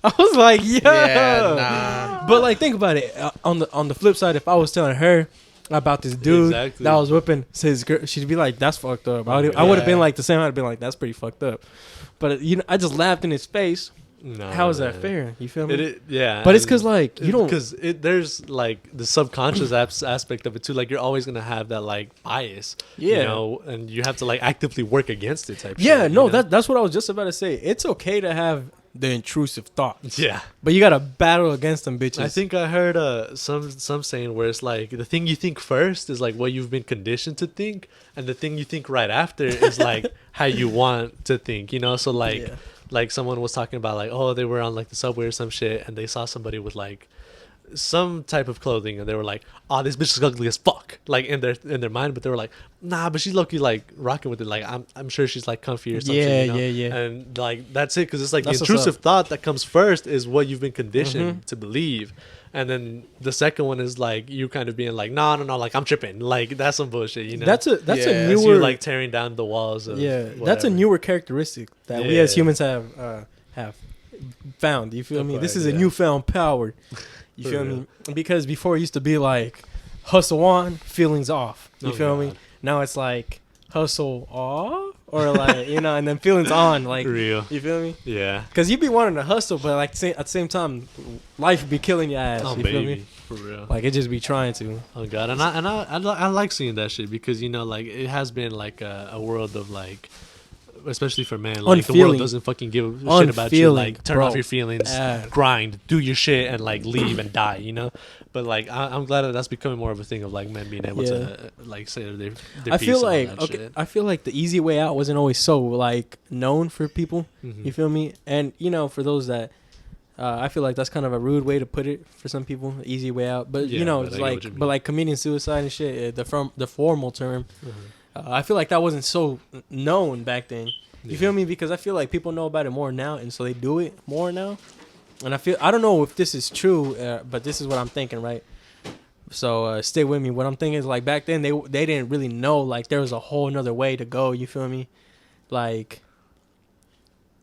yeah. Yeah, nah. But like, think about it. On the flip side, if I was telling her about this dude Exactly. that was whipping his girl, she'd be like, "That's fucked up." I would have been Yeah. like the same. I'd been like, "That's pretty fucked up." But I just laughed in his face. No, How is that man. fair? You feel me? Yeah, But it's because like you don't. because there's like the subconscious aspect of it too. Like you're always gonna have that like bias, Yeah. you know, and you have to like actively work against it type. Yeah, shit, no, you know? that's what I was just about to say. It's okay to have the intrusive thoughts. Yeah. But you gotta battle against them bitches. I think I heard some saying where it's like the thing you think first is like what you've been conditioned to think, and the thing you think right after is like how you want to think, you know? So like Yeah. like someone was talking about like, oh, they were on like the subway or some shit and they saw somebody with like some type of clothing and they were like, oh, this bitch is ugly as fuck, like in their mind, but they were like, nah, but she's low-key like rocking with it, like I'm sure she's like comfy or something. Yeah, you know? yeah. And like that's it, because it's like That's the what's intrusive up. thought that comes first is what you've been conditioned to believe, and then the second one is like you kind of being like, no, like I'm tripping, like that's some bullshit, you know? That's a Yeah. newer As you like tearing down the walls of that's a whatever. newer characteristic that we as Yeah. humans have found. You feel me? This is a Yeah. newfound power. You For feel real. me? Because before it used to be like hustle on, feelings off. You Oh, feel me? God. Now it's like hustle off or like and then feelings on. Like Real. you feel me? Yeah. Because you be wanting to hustle, but like at the same time, life be killing your ass. Oh, you feel baby. me? For real. Like it just be trying to. Oh God, and I like seeing that shit, because you know, like it has been like a world of like, especially for men, like the world Unfeeling. doesn't fucking give a shit about you. Unfeeling, Like turn bro. off your feelings, Yeah. grind, do your shit, and like leave and die. You know, but like I'm glad that that's becoming more of a thing of like men being able to like say their I piece feel and all like that shit. I feel like the easy way out wasn't always so like known for people. Mhm. You feel me? And for those that I feel like that's kind of a rude way to put it for some people, the easy way out. But Yeah, but it's I get what you like mean. like committing suicide and shit, the formal term. Mhm. I feel like that wasn't so known back then. You Yeah. feel me? Because I feel like people know about it more now, and so they do it more now. And I don't know if this is true, but this is what I'm thinking, right? So stay with me. What I'm thinking is like back then they didn't really know like there was a whole nother way to go. You feel me? Like,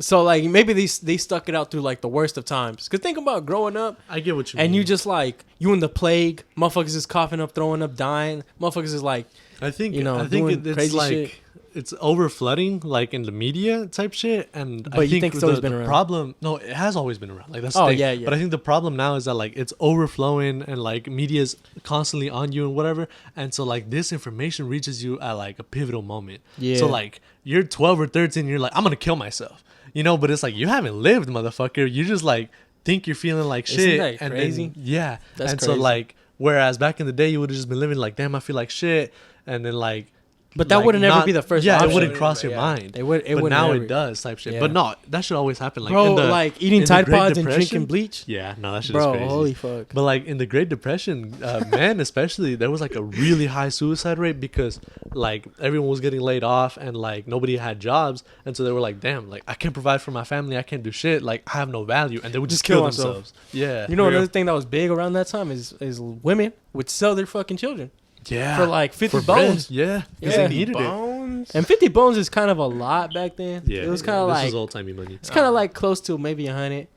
so like maybe they stuck it out through like the worst of times. Cause think about growing up I get what you mean. and you just like you in the plague, motherfuckers is coughing up, throwing up, dying. Motherfuckers is like, I think doing it's crazy like shit. it's over flooding like in the media type shit, and I But you think think it's always the been around? problem. No, it has always been around. Like that's Oh, the thing. yeah, yeah. But I think the problem now is that like it's overflowing and like media's constantly on you and whatever, and so like this information reaches you at like a pivotal moment. Yeah. So like you're 12 or 13, you're like, I'm gonna kill myself, but it's like you haven't lived, motherfucker. You just like think you're feeling like Isn't shit, that and crazy? then, yeah, That's and crazy. so like whereas back in the day you would have just been living like, damn, I feel like shit, and then like. but that Like, wouldn't ever not- be the first. Yeah, option. it wouldn't cross your Yeah. mind. It would. It But would now never. it does type shit. Yeah. But no, that should always happen. Like Bro, in the, like eating in the Tide Great Pods and Depression- drinking bleach. Yeah, no, that shit Bro, is crazy. holy fuck. But like in the Great Depression, men especially, there was like a really high suicide rate because like everyone was getting laid off and like nobody had jobs, and so they were like, damn, like I can't provide for my family, I can't do shit, like I have no value, and they would just kill myself. themselves. Yeah, You know, real. another thing that was big around that time is women would sell their fucking children yeah, for like 50 for bread. bones. Yeah, because Yeah. they needed it. Bones. And 50 bones is kind of a lot back then. Yeah, It was kind of this like is old timey money. it's kind of like close to maybe 100.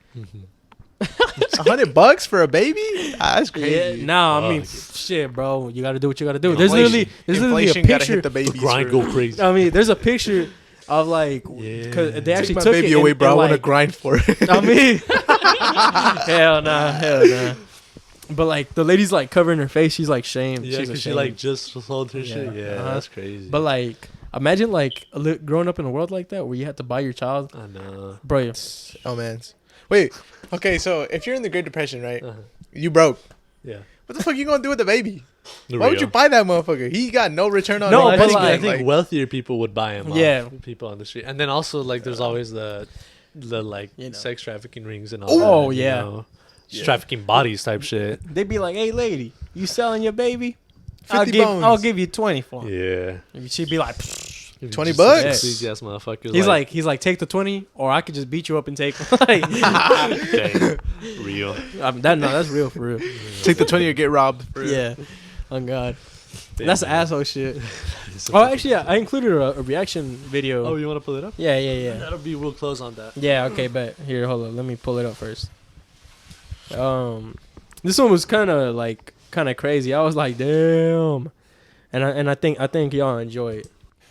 $100 for a baby? That's Yeah, crazy. nah, I mean, Fuck. shit, bro. You got to do what you got to do. Yeah, There's inflation. literally a Inflation gotta picture. hit the babies. The grind for- go crazy. I mean, there's a picture of like, Yeah. cause they Take actually Take my took baby it away, and- bro. I and, want to like, grind for it. I mean, hell nah. But like the lady's like covering her face. She's like shamed. Yeah, She's because she ashamed. like just sold her shit. Yeah. Yeah, Uh-huh. that's crazy. But like, imagine like growing up in a world like that where you have to buy your child, I know. bro. Oh, man. Wait. Okay, so if you're in the Great Depression, right? Uh-huh. You broke. Yeah. What the fuck you gonna do with the baby? The Why would real. you buy that motherfucker? He got no return on No, I but think, investment. I think wealthier people would buy him. Yeah. Off people on the street, and then also like there's always the like You know. sex trafficking rings and all. Oh, that, yeah. Just trafficking bodies type shit. They'd be like, "Hey, lady, you selling your baby? 50 bones. I'll give you 20 for it." Yeah. She'd be like, 20 bucks? Easy ass motherfucker. he's like, take the 20, or I could just beat you up and take. like, dang, real. that's real for real. Take the 20 or get robbed. For real. Yeah, oh god, Damn, that's man. asshole shit. So Oh, fucking- actually, yeah, I included a reaction video. Oh, you want to pull it up? Yeah. That'll be. We'll close on that. Yeah, okay, bet. Here, hold on. Let me pull it up first. This one was kind of crazy. I was like, damn. And I think y'all enjoy it.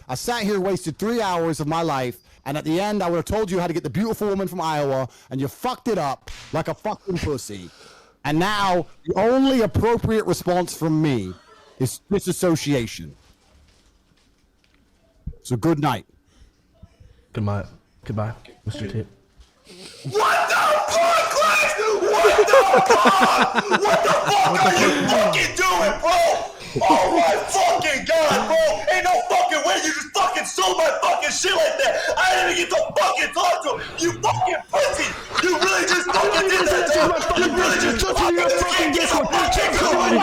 I sat here, wasted 3 hours of my life, and at the end, I would have told you how to get the beautiful woman from Iowa, and you fucked it up like a fucking pussy. And now, the only appropriate response from me is disassociation. So good night. Goodbye, Mr. Tip. What the fuck, Lex? What the fuck? What the fuck are you fucking doing, bro? Oh my fucking god, bro! Ain't no fucking way you just fucking sold my fucking shit like that. I didn't even get to fucking talk to him. You fucking pussy! You really just fucking did that, dude. You really just fucking did that.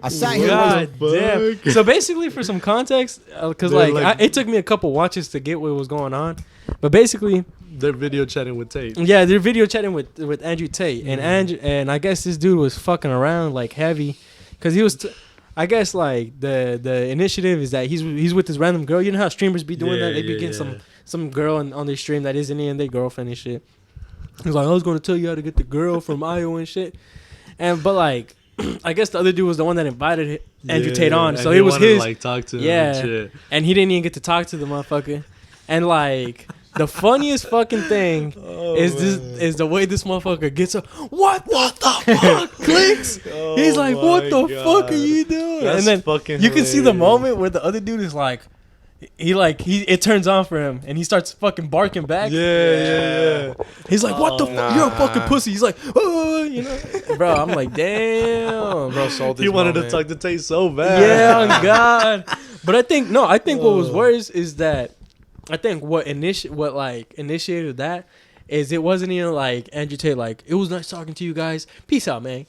I sat here. God damn. So basically, for some context, because it took me a couple watches to get what was going on, but basically, They're video chatting with Tate. yeah, they're video chatting with Andrew Tate, and and I guess this dude was fucking around like heavy, because he was. I guess like the initiative is that he's with this random girl. You know how streamers be doing that? They be getting some girl on their stream that isn't in their girlfriend and shit. He's like, I was going to tell you how to get the girl from Iowa and shit, but like. I guess the other dude was the one that invited Andrew Tate on, so it was his. To, like, talk to him yeah, and shit. and he didn't even get to talk to the motherfucker. And like the funniest fucking thing is the way this motherfucker gets up. What the fuck? Clicks. He's like, what the fuck are you doing? That's and then fucking you can see the hilarious. moment where the other dude is like. It turns on for him and he starts fucking barking back. Yeah. He's like, what the fuck? You're a fucking pussy. He's like, oh, you know, bro. I'm like, damn, Bro, sold this He wanted moment. to talk to Tate so bad. yeah, on God. But I think what was worse is that I think what initiated that is it wasn't even like Andrew Tate like it was nice talking to you guys. Peace out, man.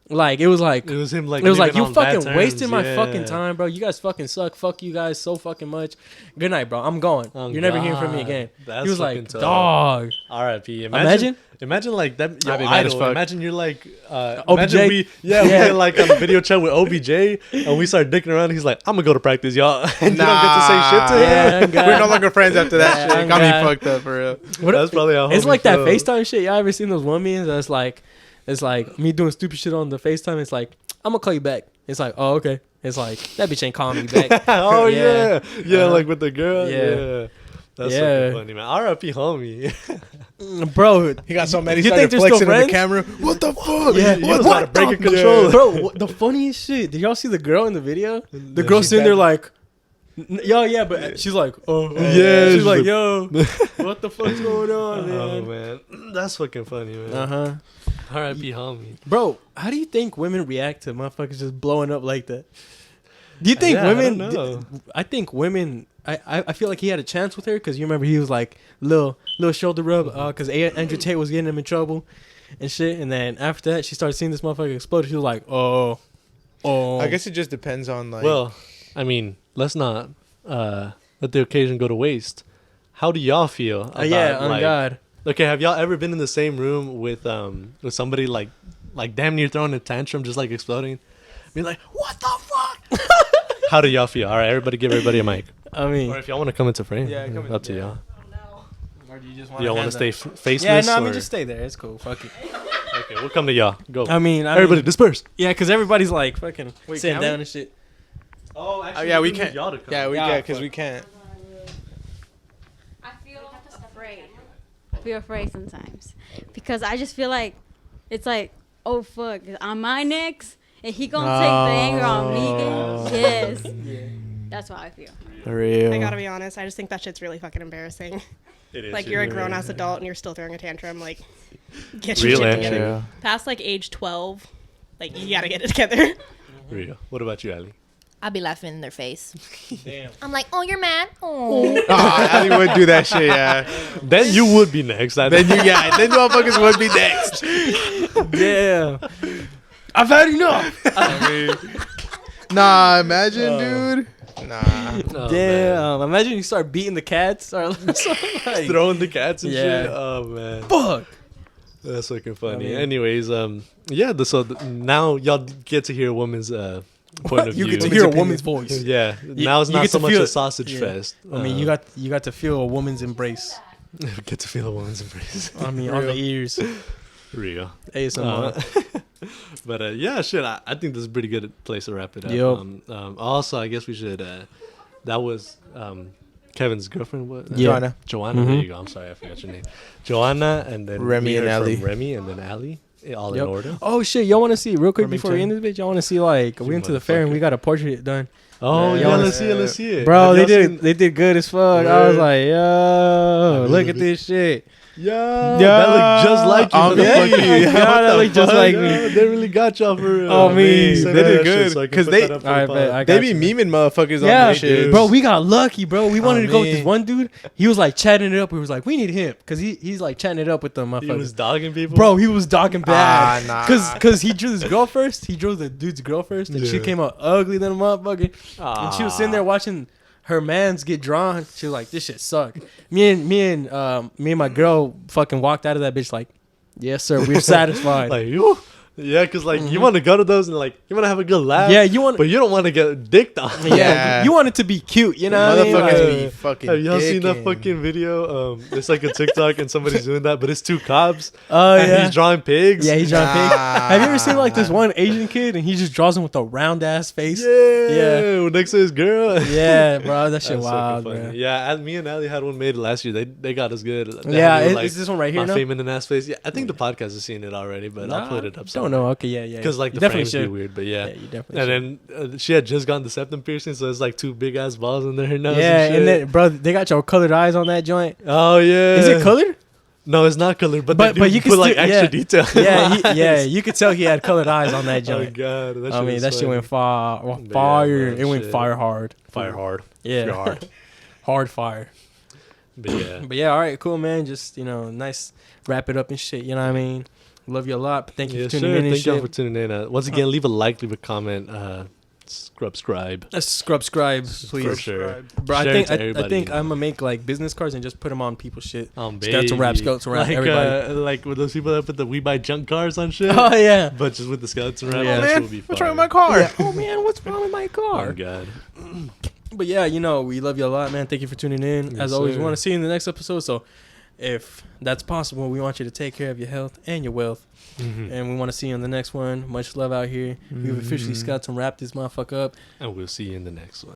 Like it was like It was him like it was like leaving you on bad fucking terms, wasted my yeah. fucking time, bro. You guys fucking suck. Fuck you guys so fucking much. Good night, bro. I'm going. Oh, You're never hearing from me God. again. That's He was fucking like, tough. dog. R.I.P. Imagine? Imagine like that. Your I'd be mad as idol. fuck. Imagine you're like. OBJ? Imagine we get like on a video chat with OBJ and we start dicking around. He's like, I'm gonna go to practice, y'all. And you don't get to say shit to him. Yeah, on God. We're no longer friends after that Yeah, shit. Got God. me fucked up for real. That's probably how. It's homie like that felt. FaceTime shit. Y'all ever seen those one memes? That's like, it's like me doing stupid shit on the FaceTime. It's like, I'm gonna call you back. It's like, oh, okay. It's like, that bitch ain't calling me back. Oh Yeah. yeah, like with the girl. Yeah. Yeah, that's Yeah. so funny, man. R.I.P. homie. Bro, He got so mad he You started think they're still flexing in the friends? camera. What the fuck? Yeah. He was about to break a controller. bro, the funniest shit. Did y'all see the girl in the video? The girl she's sitting there bad. like, yo, yeah, but she's like, oh, Yeah, She's she's like, like- yo, what the fuck's going on, Oh man? man, that's fucking funny, man. Uh-huh. R.I.P. homie. Bro, how do you think women react to motherfuckers just blowing up like that? Do you think Yeah, I women? don't know. I think women. I feel like he had a chance with her because you remember he was like little shoulder rub because Andrew Tate was getting him in trouble and shit. And then after that, she started seeing this motherfucker explode. She was like, oh. I guess it just depends on like. Well, I mean, let's not let the occasion go to waste. How do y'all feel? About, yeah, on like, God. Okay, have y'all ever been in the same room with somebody like damn near throwing a tantrum, just like exploding? Be like, what the fuck? How do y'all feel? All right, everybody, give everybody a mic. I mean, Or if y'all want to come into frame, Yeah, come in, up to yeah. y'all. or do you just Do y'all want to stay faceless? Yeah, no, I mean or- just stay there. It's cool. Fuck it. Okay, we'll come to y'all. Go. I mean, Everybody disperse. yeah, because everybody's like fucking sitting can we? down and shit. Oh, actually, yeah, we can't. Y'all to come. Yeah, we Yeah, can't because fuck. we can't. I feel afraid. I feel afraid sometimes because I just feel like it's like, oh fuck, am I next? And he gonna take the anger on me again? Yes. That's how I feel. For real. I gotta be honest. I just think that shit's really fucking embarrassing. It is. Like you're a grown ass adult and you're still throwing a tantrum. Like, get your Real shit action. together. Past like age 12, like you gotta get it together. Real. What about you, Ali? I'll be laughing in their face. Damn. I'm like, oh, you're mad? Oh. Ali would do that shit, yeah. Then you would be next. Then then motherfuckers would be next. Yeah. I've had enough. Nah, imagine, dude. Nah. Oh, Damn. Imagine you start beating the cats or something like, throwing the cats and Yeah. shit. Oh man, fuck. that's fucking funny. I mean- Anyways, yeah. Now y'all get to hear a woman's point of You view. get to hear a woman's voice. Yeah. Now it's you not get so to much feel a it. sausage Yeah. fest. I mean, you got to feel a woman's embrace. get to feel a woman's embrace. I mean, on the ears. Real. ASMR. But yeah, shit. I think this is a pretty good place to wrap it up. Yep. Also, I guess we should. That was Kevin's girlfriend. What? Yeah. Joanna. Joanna. There you go. I'm sorry, I forgot your name. Joanna, and then Remy we and heard from Ali. Remy, and then Ali. all Yep. in order. Oh shit, y'all want to see real quick before we end Farmington. this bitch? Y'all want to see like we went to the fair and motherfucker. we got a portrait done. Oh Yeah. yeah, let's see it. Let's see it, Bro, Have they y'all did they did good as fuck. I was Word. like, yo, mean, look look at this shit. Yeah, that looked just like you. Oh, me. motherfucker. Yeah, What that the looked just fuck? like me. Yeah, they really got y'all for real. Oh, me. Send They me did that shit good, so I can 'cause put they- that up for Alright, the bet, pod. I They got be you. memeing motherfuckers on Yeah, that shit. bro, we got lucky, bro. We wanted to go with this me. one dude. He was like chatting it up. We was like, we need him because he's like chatting it up with them He motherfuckers. was dogging people. Bro, he was dogging bad. nah. Cause he drew his girl first. He drew the dude's girl first, and she Yeah. came out ugly than a motherfucker. And she was sitting there watching her mans get drawn. She was like, "This shit suck." Me and my girl fucking walked out of that bitch like, "Yes, sir, we're satisfied." like you. Yeah, because like you want to go to those and like you want to have a good laugh. Yeah, you want- but you don't want to get dicked on. yeah, Yeah. you want it to be cute, you know? What I mean? Motherfuckers Like, be fucking. Have y'all seen that dicking. fucking video? It's like a TikTok and somebody's doing that, but it's two cops. oh And yeah, he's drawing pigs. yeah, he's drawing pig. Nah. Have you ever seen like this one Asian kid and he just draws him with a round ass face? Yeah. Next to his girl. Yeah, bro, that shit That's wild, fucking funny. man. Yeah, me and Ali had one made last year. They got us good. They Yeah, had is, one, is this one right here my now? fame in an ass face. Yeah, I think the podcast has seen it already, but I'll put it up. Don't know. Okay, yeah. Because like You the definitely frames be should. weird, but yeah. Yeah, you definitely And then she had just gotten the septum piercing, so it's like two big ass balls in her nose. Yeah, and, shit. and then bro, they got your colored eyes on that joint. Oh yeah. Is it colored? No, it's not colored, but But- they but do you can put like still- extra yeah. detail. in Yeah, my yeah, eyes. you could tell he had colored eyes on that Oh joint. god, that I shit mean, was that shit funny. went fire. But yeah, Fire. bro, It went shit. fire hard. Fire hard. Yeah. Fire hard. Hard fire. But yeah. But yeah, all right, cool, man. Just, nice wrap it up and shit. You know what I mean? Love you a lot. Thank you Yeah, for tuning sure. in and Thank y'all shit. for tuning in. Once again, leave a like, leave a comment, subscribe. Subscribe, please. For sure. Bro, I Share think it to I everybody. think I'm gonna make like business cards and just put them on people's shit. Skeleton rap, everybody. Like with those people that put the we buy junk cars on shit. Oh yeah. But just with the skeleton rap, Yeah. that shit Man, would be what's fire. wrong with my car? Yeah. Oh man, what's wrong with my car? Oh god. But yeah, we love you a lot, man. Thank you for tuning in. Yes, As always, we sir. want to see you in the next episode. So, if that's possible, we want you to take care of your health and your wealth. And we want to see you in the next one. Much love out here. We've officially skeleton wrapped this motherfucker up. And we'll see you in the next one.